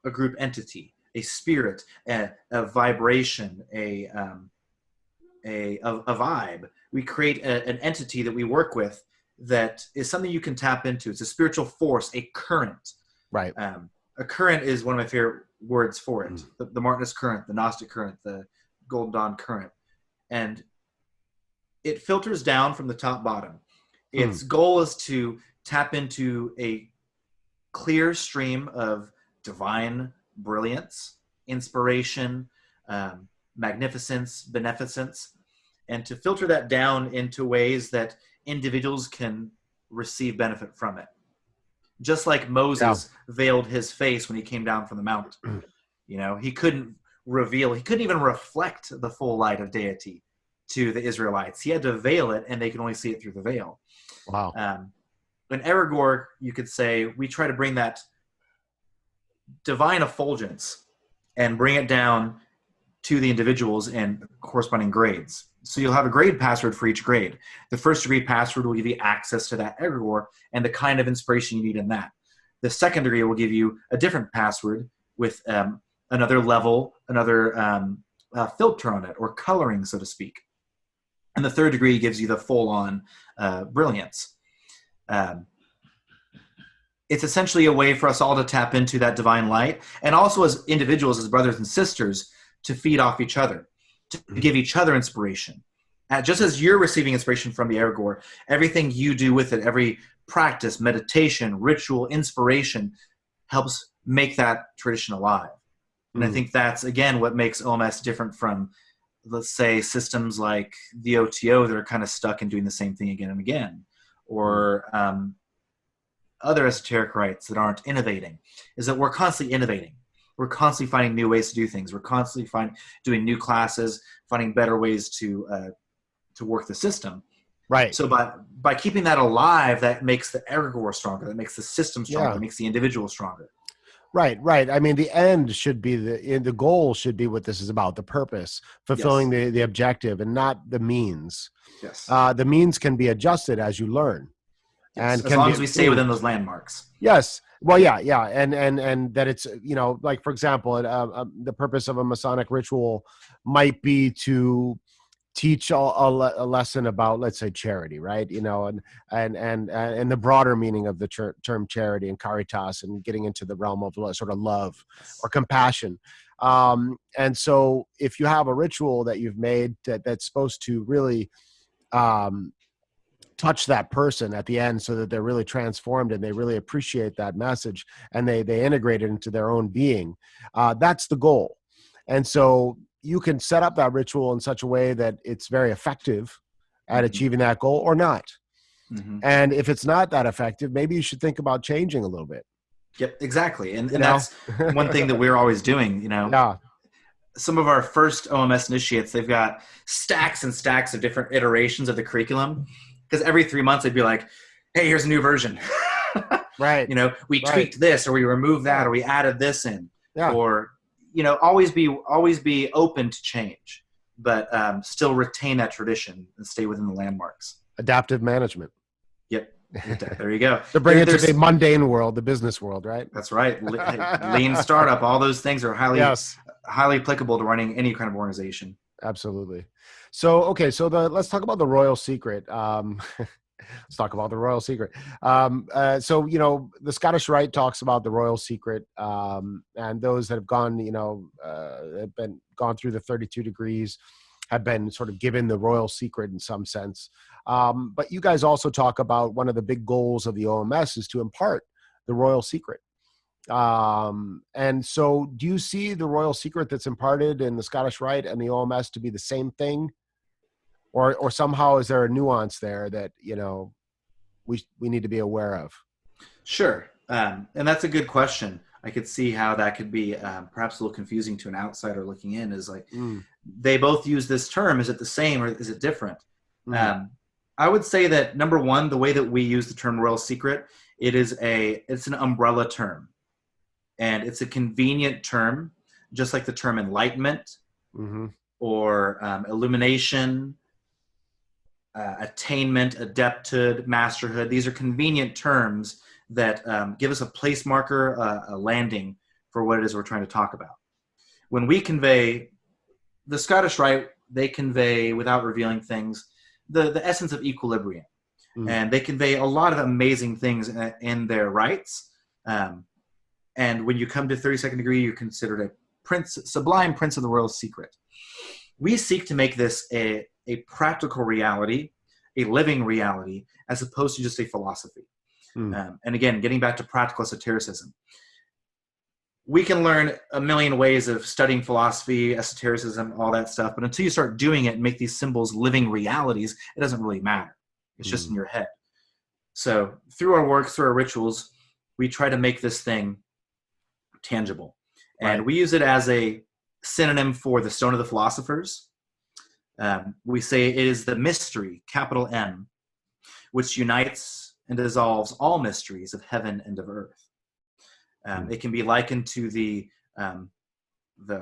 a group entity, a spirit, a vibration, a vibe. We create an entity that we work with that is something you can tap into. It's a spiritual force, a current. Right. A current is one of my favorite words for it. The Martinist current, the Gnostic current, the Golden Dawn current. And it filters down from the top bottom. Its goal is to tap into a clear stream of divine brilliance, inspiration, magnificence, beneficence, and to filter that down into ways that individuals can receive benefit from it. Just like Moses veiled his face when he came down from the mount. You know, he couldn't even reflect the full light of deity to the Israelites. He had to veil it, and they could only see it through the veil. Wow. An egregore, you could say, we try to bring that divine effulgence and bring it down to the individuals in corresponding grades. So you'll have a grade password for each grade. The first degree password will give you access to that egregore and the kind of inspiration you need in that. The second degree will give you a different password with another level, another filter on it, or coloring, so to speak. And the third degree gives you the full-on brilliance. It's essentially a way for us all to tap into that divine light, and also as individuals, as brothers and sisters, to feed off each other, to give each other inspiration. Just as you're receiving inspiration from the egregore, everything you do with it, every practice, meditation, ritual, inspiration, helps make that tradition alive. And I think that's, again, what makes OMS different from, let's say, systems like the OTO that are kind of stuck in doing the same thing again and again, or other esoteric rites that aren't innovating, is that we're constantly innovating. We're constantly finding new ways to do things. We're constantly doing new classes, finding better ways to work the system. Right. So by keeping that alive, that makes the egregore stronger. That makes the system stronger. That makes the individual stronger. Right. I mean, the end should be the goal should be what this is about, the purpose, fulfilling the objective, and not the means. Yes. The means can be adjusted as you learn. Yes, and as long as we stay within those landmarks. Yes. Well, yeah. And that it's, like, for example, the purpose of a Masonic ritual might be to teach a lesson about, let's say, charity, right? And the broader meaning of the term charity and caritas, and getting into the realm of sort of love or compassion. And so if you have a ritual that you've made that's supposed to really touch that person at the end, so that they're really transformed and they really appreciate that message, and they integrate it into their own being, that's the goal. And so you can set up that ritual in such a way that it's very effective at achieving that goal, or not. And if it's not that effective, maybe you should think about changing a little bit. Yep, exactly. And that's one thing that we're always doing, Yeah. Some of our first OMS initiates, they've got stacks and stacks of different iterations of the curriculum, because every 3 months they'd be like, hey, here's a new version. Right. We tweaked this, or we removed that, or we added this in. Yeah. Or always be open to change, but still retain that tradition and stay within the landmarks. Adaptive management. Yep. There you go. To bring it to the mundane world, the business world, right? That's right. Lean startup, all those things are highly applicable to running any kind of organization. Absolutely. So, okay. So let's talk about the royal secret. Let's talk about the royal secret. So, the Scottish Rite talks about the royal secret, and those that have gone, gone through the 32 degrees have been sort of given the royal secret in some sense. But you guys also talk about one of the big goals of the OMS is to impart the royal secret. And so do you see the royal secret that's imparted in the Scottish Rite and the OMS to be the same thing or somehow is there a nuance there that, we need to be aware of? Sure. And that's a good question. I could see how that could be perhaps a little confusing to an outsider looking in, is like, they both use this term. Is it the same or is it different? I would say that, number one, the way that we use the term royal secret, it's an umbrella term, and it's a convenient term, just like the term enlightenment or illumination, attainment, adepthood, masterhood. These are convenient terms that give us a place marker, a landing for what it is we're trying to talk about. When we convey the Scottish Rite, they convey, without revealing things, the essence of equilibrium. And they convey a lot of amazing things in their rites. And when you come to 32nd degree, you're considered a sublime prince of the royal secret. We seek to make this a practical reality, a living reality, as opposed to just a philosophy. And again, getting back to practical esotericism, we can learn a million ways of studying philosophy, esotericism, all that stuff, but until you start doing it and make these symbols living realities, it doesn't really matter. It's just in your head. So through our work, through our rituals, we try to make this thing tangible. And we use it as a synonym for the Stone of the Philosophers. We say it is the mystery, capital M, which unites and dissolves all mysteries of heaven and of earth. It can be likened to the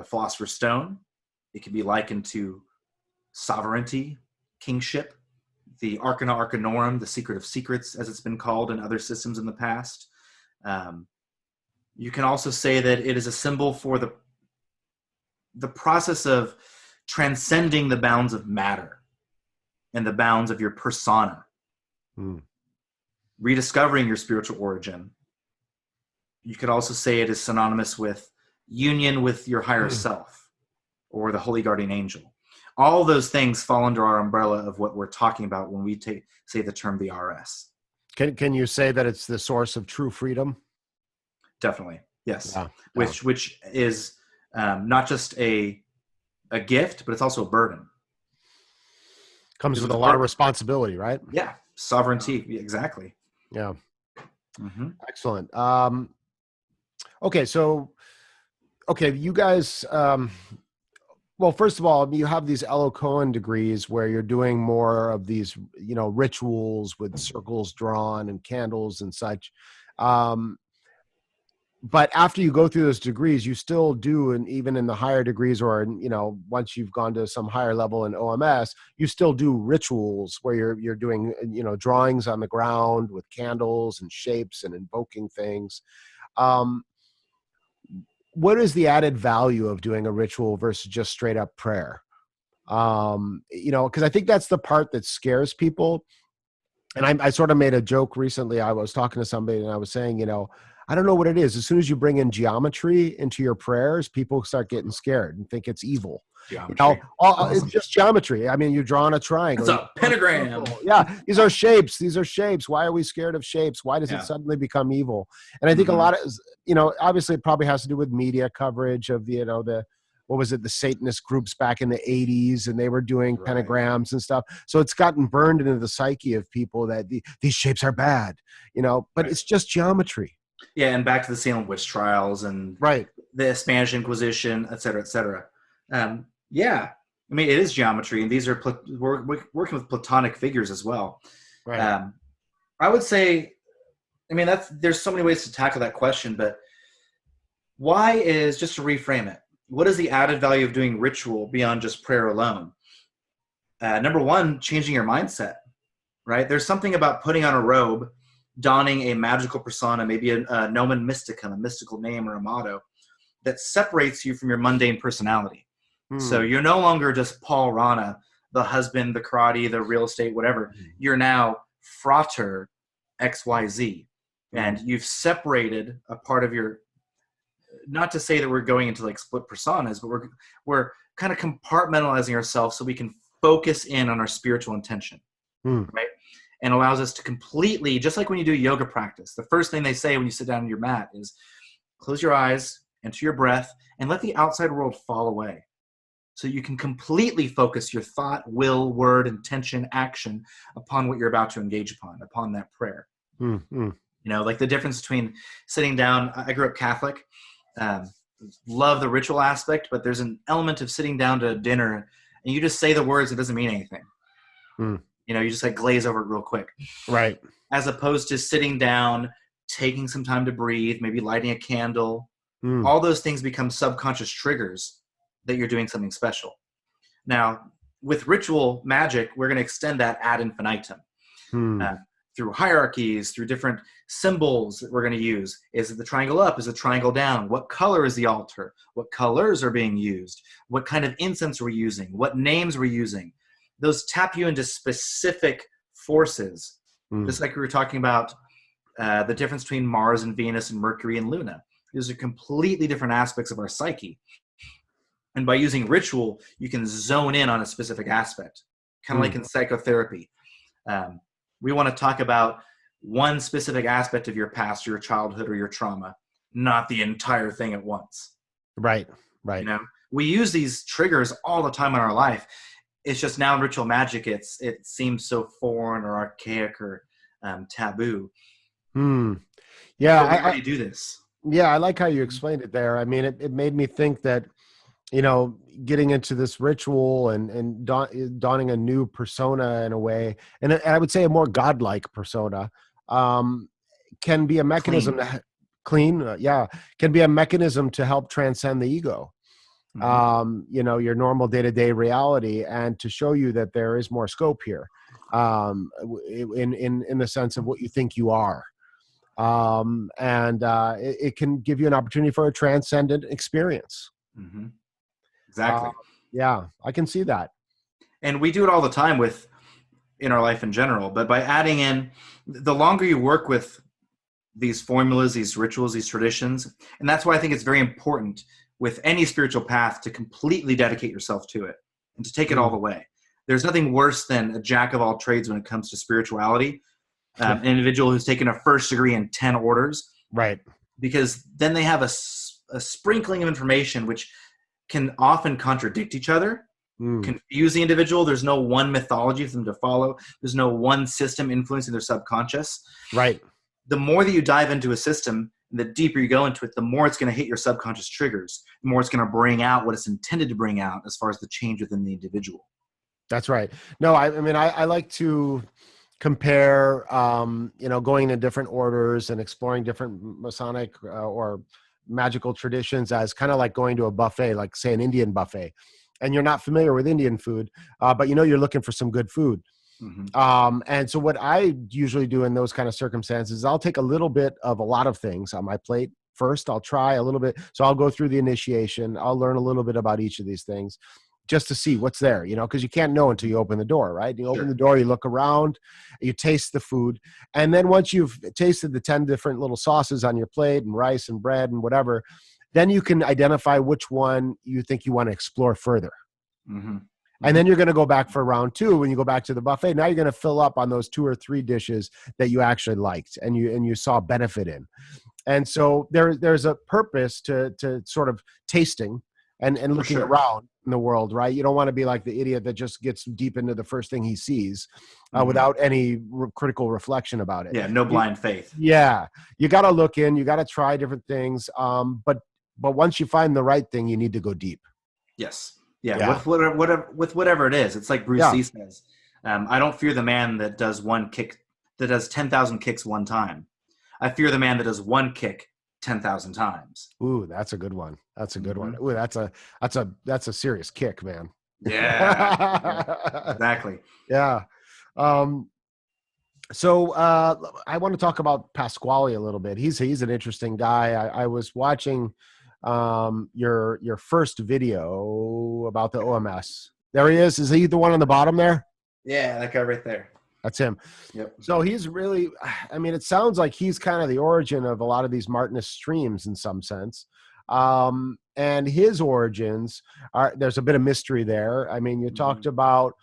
Philosopher's Stone. It can be likened to sovereignty, kingship, the Arcana Arcanorum, the secret of secrets, as it's been called in other systems in the past. You can also say that it is a symbol for the process of transcending the bounds of matter and the bounds of your persona, rediscovering your spiritual origin. You could also say it is synonymous with union with your higher self or the holy guardian angel. All those things fall under our umbrella of what we're talking about when we say the term the RS. Can you say that it's the source of true freedom? Definitely, yes. Yeah. Which is not just a gift, but it's also a burden. Comes with a lot of responsibility, right? Yeah, sovereignty, exactly. Yeah. Excellent. Okay, so you guys. Well, first of all, you have these Elo Cohen degrees where you're doing more of these, rituals with circles drawn and candles and such. But after you go through those degrees, you still do, and even in the higher degrees, or once you've gone to some higher level in OMS, you still do rituals where you're doing drawings on the ground with candles and shapes and invoking things. What is the added value of doing a ritual versus just straight up prayer? Because I think that's the part that scares people. And I sort of made a joke recently. I was talking to somebody and I was saying, I don't know what it is. As soon as you bring in geometry into your prayers, people start getting scared and think it's evil. It's just geometry. I mean, you draw on a triangle. It's a pentagram. Yeah, these are shapes. These are shapes. Why are we scared of shapes? Why does it suddenly become evil? And I think a lot of, obviously it probably has to do with media coverage of the Satanist groups back in the 80s, and they were doing pentagrams and stuff. So it's gotten burned into the psyche of people that these shapes are bad, but it's just geometry. Yeah, and back to the Salem witch trials and the Spanish Inquisition, et cetera, et cetera. Yeah, I mean, it is geometry, and these are we're working with Platonic figures as well. Right. I would say, I mean, there's so many ways to tackle that question, but why is, just to reframe it, what is the added value of doing ritual beyond just prayer alone? Number one, changing your mindset, right? There's something about putting on a robe, donning a magical persona, maybe a nomen mysticum, a mystical name or a motto, that separates you from your mundane personality. So you're no longer just Paul Rana, the husband, the karate, the real estate, whatever. You're now Frater XYZ. And you've separated a part of your, not to say that we're going into like split personas, but we're kind of compartmentalizing ourselves so we can focus in on our spiritual intention, right? And allows us to completely, just like when you do yoga practice, the first thing they say when you sit down on your mat is close your eyes, enter your breath, and let the outside world fall away. so you can completely focus your thought, will, word, intention, action upon what you're about to engage upon that prayer. Mm-hmm. Like the difference between sitting down. I grew up Catholic, love the ritual aspect, but there's an element of sitting down to dinner and you just say the words, it doesn't mean anything. You just like glaze over it real quick. Right. As opposed to sitting down, taking some time to breathe, maybe lighting a candle. All those things become subconscious triggers that you're doing something special. Now, with ritual magic, we're going to extend that ad infinitum. Through hierarchies, through different symbols that we're going to use. Is it the triangle up? Is it the triangle down? What color is the altar? What colors are being used? What kind of incense we're using? What names we're using? Those tap you into specific forces. Just like we were talking about the difference between Mars and Venus and Mercury and Luna. These are completely different aspects of our psyche. And by using ritual, you can zone in on a specific aspect, kind of like in psychotherapy. We want to talk about one specific aspect of your past, or your childhood, or your trauma, not the entire thing at once. Right. We use these triggers all the time in our life. It's just now in ritual magic, it seems so foreign or archaic or taboo. Yeah, But we already do this. Yeah, I like how you explained it there. I mean, it made me think that, getting into this ritual and donning a new persona in a way, and I would say a more godlike persona, can be a mechanism can be a mechanism to help transcend the ego. Your normal day-to-day reality, and to show you that there is more scope here, in the sense of what you think you are. It can give you an opportunity for a transcendent experience. Exactly. Yeah, I can see that. And we do it all the time in our life in general, but by adding in, the longer you work with these formulas, these rituals, these traditions, and that's why I think it's very important with any spiritual path to completely dedicate yourself to it and to take it all the way. There's nothing worse than a jack of all trades when it comes to spirituality. An individual who's taken a first degree in 10 orders. Right. Because then they have a sprinkling of information which can often contradict each other, confuse the individual. There's no one mythology for them to follow. There's no one system influencing their subconscious. Right. The more that you dive into a system, the deeper you go into it, the more it's going to hit your subconscious triggers, the more it's going to bring out what it's intended to bring out as far as the change within the individual. That's right. No, I like to compare, going to different orders and exploring different Masonic or magical traditions as kind of like going to a buffet, like say an Indian buffet, and you're not familiar with Indian food, but you're looking for some good food. And so what I usually do in those kind of circumstances, I'll take a little bit of a lot of things on my plate. First, I'll try a little bit. So I'll go through the initiation. I'll learn a little bit about each of these things just to see what's there, because you can't know until you open the door, right? You open the door, you look around, you taste the food. And then once you've tasted the 10 different little sauces on your plate and rice and bread and whatever, then you can identify which one you think you want to explore further. And then you're going to go back for round two. When you go back to the buffet, now you're going to fill up on those 2 or 3 dishes that you actually liked and you saw benefit in. And so there's a purpose to sort of tasting and looking around in the world, right? You don't want to be like the idiot that just gets deep into the first thing he sees without any critical reflection about it. Yeah, no blind faith. Yeah, you got to look in, you got to try different things. But once you find the right thing, you need to go deep. Yes. Yeah. With whatever it is. It's like Bruce Lee says, I don't fear the man that does one kick, that does 10,000 kicks one time. I fear the man that does one kick 10,000 times. Ooh, that's a good one. That's a good one. Ooh, that's a serious kick, man. Yeah. Exactly. Yeah. So I want to talk about Pasquale a little bit. He's an interesting guy. I was watching your first video about the OMS. There he is. Is he the one on the bottom there? Yeah, that guy right there. That's him. Yep. So he's really, it sounds like he's kind of the origin of a lot of these Martinist streams in some sense. And his origins there's a bit of mystery there. You talked about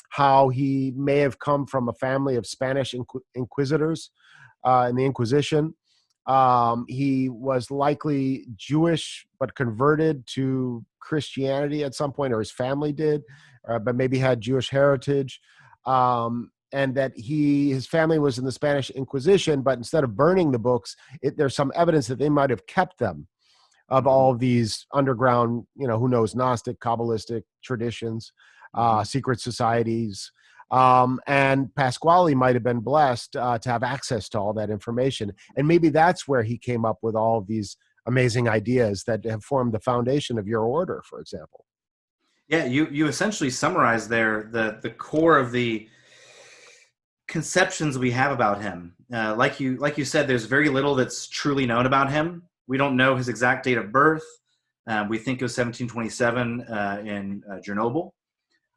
how he may have come from a family of Spanish inquisitors in the Inquisition. He was likely Jewish, but converted to Christianity at some point, or his family did, but maybe had Jewish heritage. And that his family was in the Spanish Inquisition, but instead of burning the books, there's some evidence that they might have kept them, of all of these underground, who knows, Gnostic, Kabbalistic traditions, secret societies. And Pasquale might have been blessed to have access to all that information. And maybe that's where he came up with all of these amazing ideas that have formed the foundation of your order, for example. Yeah, you essentially summarized there the core of the conceptions we have about him. Like you said, there's very little that's truly known about him. We don't know his exact date of birth. We think it was 1727 in Chernobyl,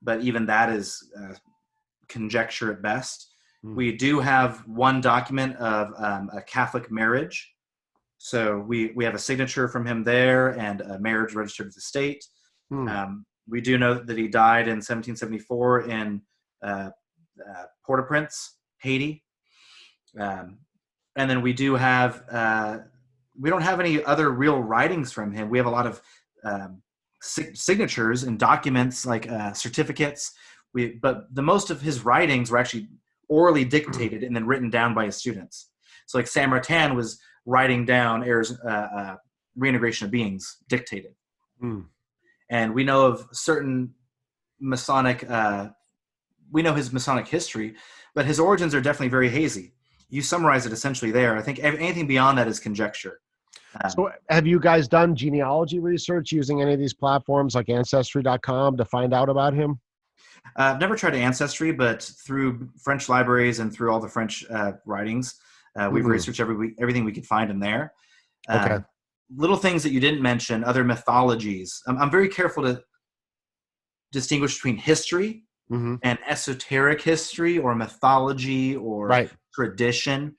but even that is conjecture at best. We do have one document of a Catholic marriage. So we have a signature from him there and a marriage registered with the state. We do know that he died in 1774 in Port-au-Prince, Haiti. And then we do have, we don't have any other real writings from him. We have a lot of signatures and documents like certificates. But the most of his writings were actually orally dictated and then written down by his students. So like Saint Martin was writing down reintegration of beings dictated. And we know of certain Masonic, we know his Masonic history, but his origins are definitely very hazy. You summarize it essentially there. I think anything beyond that is conjecture. So have you guys done genealogy research using any of these platforms like Ancestry.com to find out about him? I've never tried Ancestry, but through French libraries and through all the French writings, we've researched everything we could find in there. Okay. Little things that you didn't mention, other mythologies. I'm very careful to distinguish between history and esoteric history or mythology or tradition.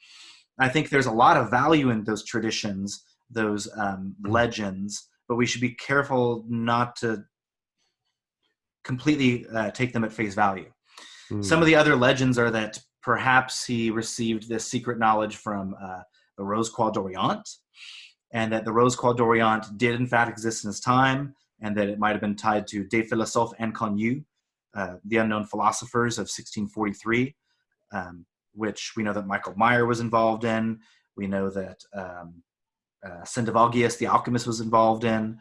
I think there's a lot of value in those traditions, those legends, but we should be careful not to completely take them at face value. Some of the other legends are that perhaps he received this secret knowledge from the Rose Croix d'Orient, and that the Rose Croix d'Orient did in fact exist in his time, and that it might have been tied to Des Philosophes Inconnus, the unknown philosophers of 1643, which we know that Michael Meyer was involved in. We know that Sendivogius, the alchemist, was involved in,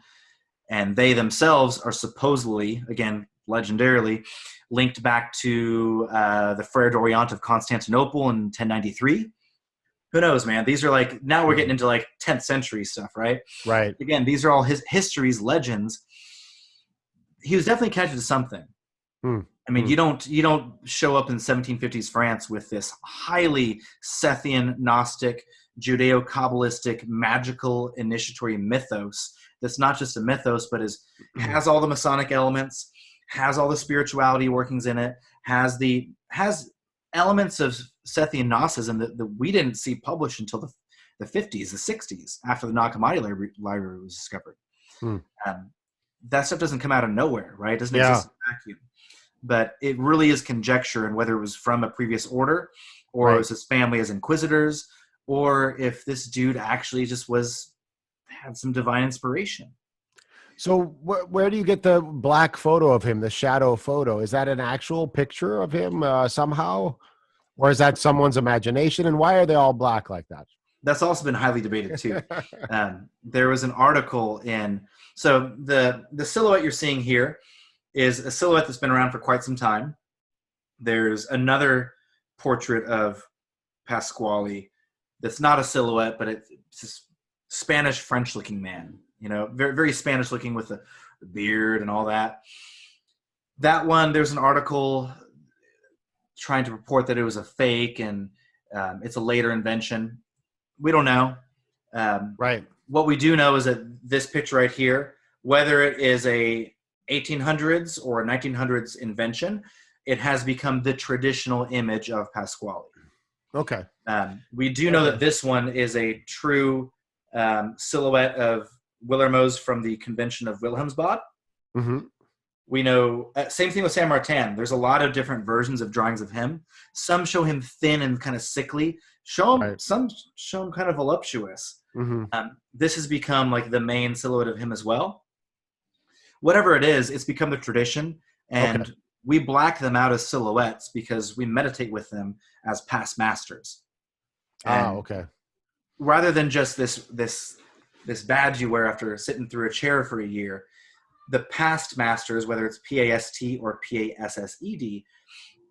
and they themselves are supposedly, again, legendarily, linked back to the Frere d'Orient of Constantinople in 1093. Who knows, man? These are like, now we're getting into like 10th century stuff, right? Right. Again, these are all his histories, legends. He was definitely connected to something. I mean, you don't show up in 1750s France with this highly Sethian, Gnostic, Judeo-Kabbalistic, magical initiatory mythos that's not just a mythos, but has all the Masonic elements, has all the spirituality workings in it, has elements of Sethian Gnosticism that we didn't see published until the 50s, the 60s, after the Nag Hammadi library was discovered. That stuff doesn't come out of nowhere, right? It doesn't exist in a vacuum. But it really is conjecture, and whether it was from a previous order, or it was his family as inquisitors, or if this dude actually just had some divine inspiration. So where do you get the black photo of him, the shadow photo? Is that an actual picture of him somehow? Or is that someone's imagination? And why are they all black like that? That's also been highly debated too. There was an article so the silhouette you're seeing here is a silhouette that's been around for quite some time. There's another portrait of Pasquale that's not a silhouette, but it's this Spanish French looking man, very, very Spanish looking with the beard and all that. That one, there's an article trying to report that it was a fake and it's a later invention. We don't know. What we do know is that this picture right here, whether it is a 1800s or a 1900s invention, it has become the traditional image of Pasquale. Okay. We do know that this one is a true silhouette of Willermoes from the Convention of Wilhelmsbad. We know, same thing with Saint Martin. There's a lot of different versions of drawings of him. Some show him thin and kind of sickly, Right. Some show him kind of voluptuous. Mm-hmm. This has become like the main silhouette of him as well. Whatever it is, it's become the tradition, and Okay. we black them out as silhouettes because we meditate with them as past masters. And Okay. rather than just this badge you wear after sitting through a chair for a year, the past masters, whether it's PAST or PASSED,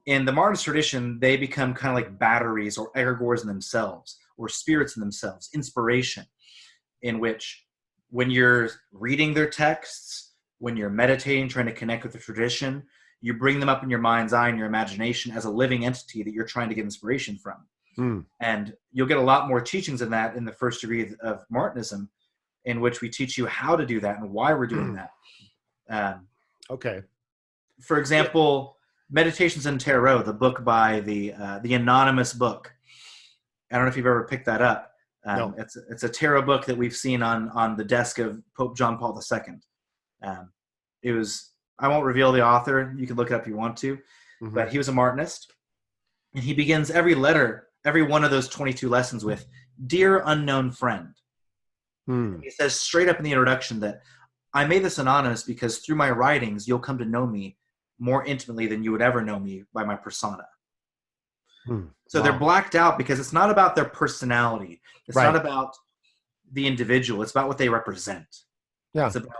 in the Martinist tradition, they become kind of like batteries or egregores in themselves, or spirits in themselves, inspiration, in which when you're reading their texts, when you're meditating, trying to connect with the tradition, you bring them up in your mind's eye and your imagination as a living entity that you're trying to get inspiration from. Mm. And you'll get a lot more teachings of that in the first degree of Martinism, in which we teach you how to do that and why we're doing that. Okay. For example, Meditations in Tarot, the book by the anonymous book. I don't know if you've ever picked that up. No. It's a tarot book that we've seen on the desk of Pope John Paul II. It was, I won't reveal the author. You can look it up if you want to. Mm-hmm. But he was a Martinist. And he begins every letter, every one of those 22 lessons with, "Dear unknown friend." Mm. He says straight up in the introduction that I made this anonymous because through my writings, you'll come to know me more intimately than you would ever know me by my persona. Mm. So Wow. they're blacked out because it's not about their personality. It's Right. not about the individual. It's about what they represent. Yeah. It's about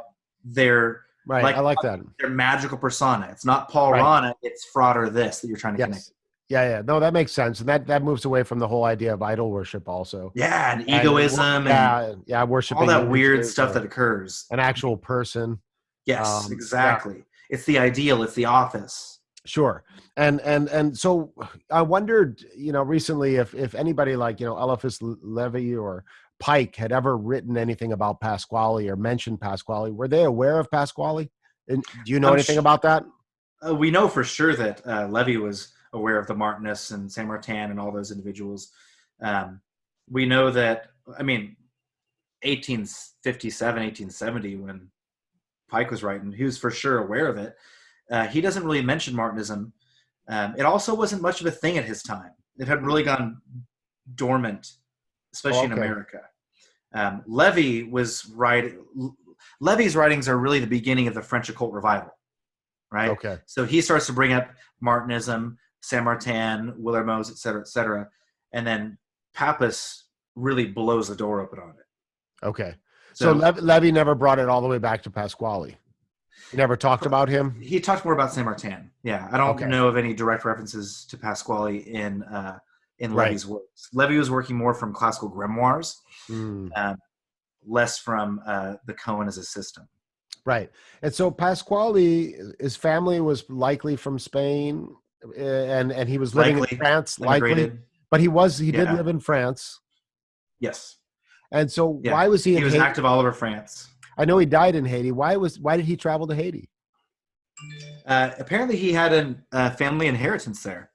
their, Right. I like that. their magical persona. It's not Paul Right. Rana. It's fraud or this that you're trying to connect. Yes. Yeah. No, that makes sense. And that moves away from the whole idea of idol worship also. Yeah, and egoism and worshiping all that weird images stuff or that occurs. an actual person. Yes, Yeah. exactly. It's the ideal. It's the office. Sure. And so I wondered, recently if anybody like, Eliphas Levi or Pike had ever written anything about Pasquale or mentioned Pasquale. Were they aware of Pasquale? And do you know anything about that? We know for sure that Levi was aware of the Martinists and Saint Martin and all those individuals. We know that, 1857, 1870, when Pike was writing, he was for sure aware of it. He doesn't really mention Martinism. It also wasn't much of a thing at his time. It had really gone dormant, especially in America. Levi's writings are really the beginning of the French occult revival, right? Okay. So he starts to bring up Martinism, Saint Martin, Willermoz, et cetera, and then Pappas really blows the door open on it. Okay. So Levi never brought it all the way back to Pasquale. He never talked about him? He talked more about Saint Martin. Yeah, I don't know of any direct references to Pasquale in Levi's works. Levi was working more from classical grimoires, less from the Koan as a system. Right. And so Pasquale, his family was likely from Spain, and he was living in France, likely. But he did live in France. Yes. And so why was he in Haiti? He was active all over France. I know he died in Haiti. Why did he travel to Haiti? Apparently he had a family inheritance there.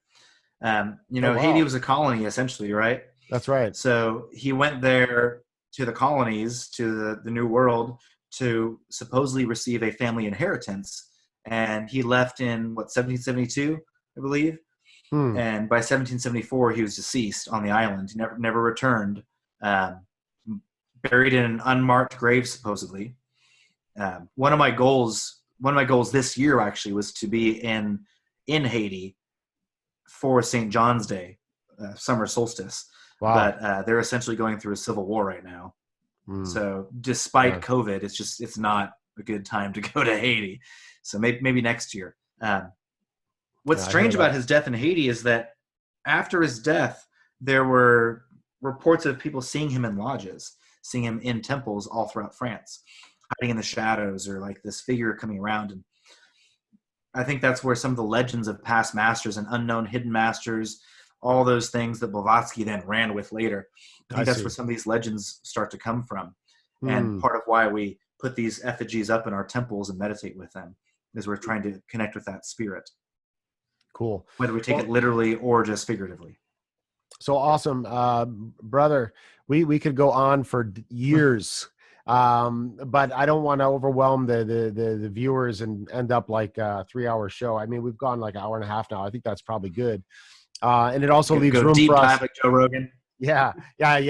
Haiti was a colony essentially, right? That's right. So he went there to the colonies, to the New World, to supposedly receive a family inheritance. And he left in 1772, I believe. And by 1774, he was deceased on the island. He never returned. Buried in an unmarked grave, supposedly. One of my goals this year actually was to be in Haiti for St. John's Day, summer solstice. Wow. But they're essentially going through a civil war right now. So despite COVID, it's not a good time to go to Haiti. So maybe next year. What's strange about his death in Haiti is that after his death, there were reports of people seeing him in lodges, seeing him in temples all throughout France, hiding in the shadows, or like this figure coming around. And I think that's where some of the legends of past masters and unknown hidden masters, all those things that Blavatsky then ran with later, I think that's where some of these legends start to come from. And part of why we put these effigies up in our temples and meditate with them is we're trying to connect with that spirit. Cool. Whether we take it literally or just figuratively. So awesome, brother. We could go on for years, but I don't want to overwhelm the viewers and end up like a 3-hour show. I mean, we've gone like an hour and a half now. I think that's probably good. And it also leaves room deep for us. dive like Joe Rogan. Yeah.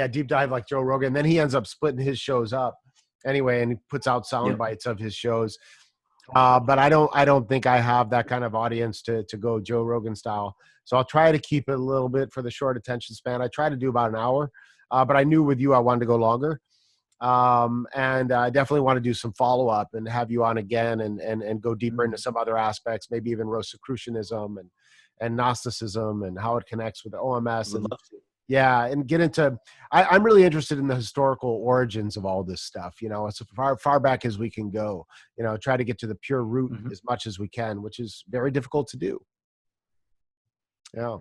Deep dive like Joe Rogan. Then he ends up splitting his shows up anyway, and he puts out sound bites of his shows. But I don't think I have that kind of audience to go Joe Rogan style. So I'll try to keep it a little bit for the short attention span. I try to do about an hour, but I knew with you I wanted to go longer. And I definitely want to do some follow up and have you on again and go deeper into some other aspects, maybe even Rosicrucianism and Gnosticism and how it connects with the OMS. Would love to. Yeah, and get into. I'm really interested in the historical origins of all this stuff. You know, as far back as we can go. You know, try to get to the pure root as much as we can, which is very difficult to do. Yeah,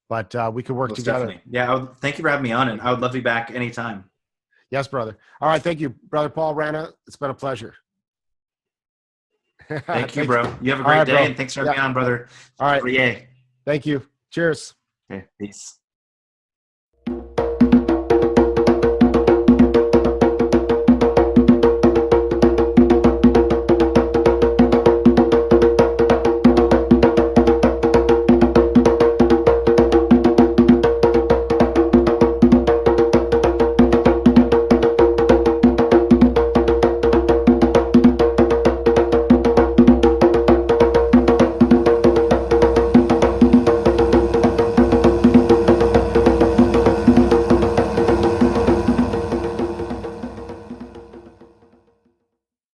but we could work together. Definitely. Yeah, thank you for having me on, and I would love to be back anytime. Yes, brother. All right, thank you, brother Paul Rana. It's been a pleasure. Thank you, bro. You have a great day, and thanks for having me on, brother. All right. Yay. Thank you. Cheers. Okay, peace.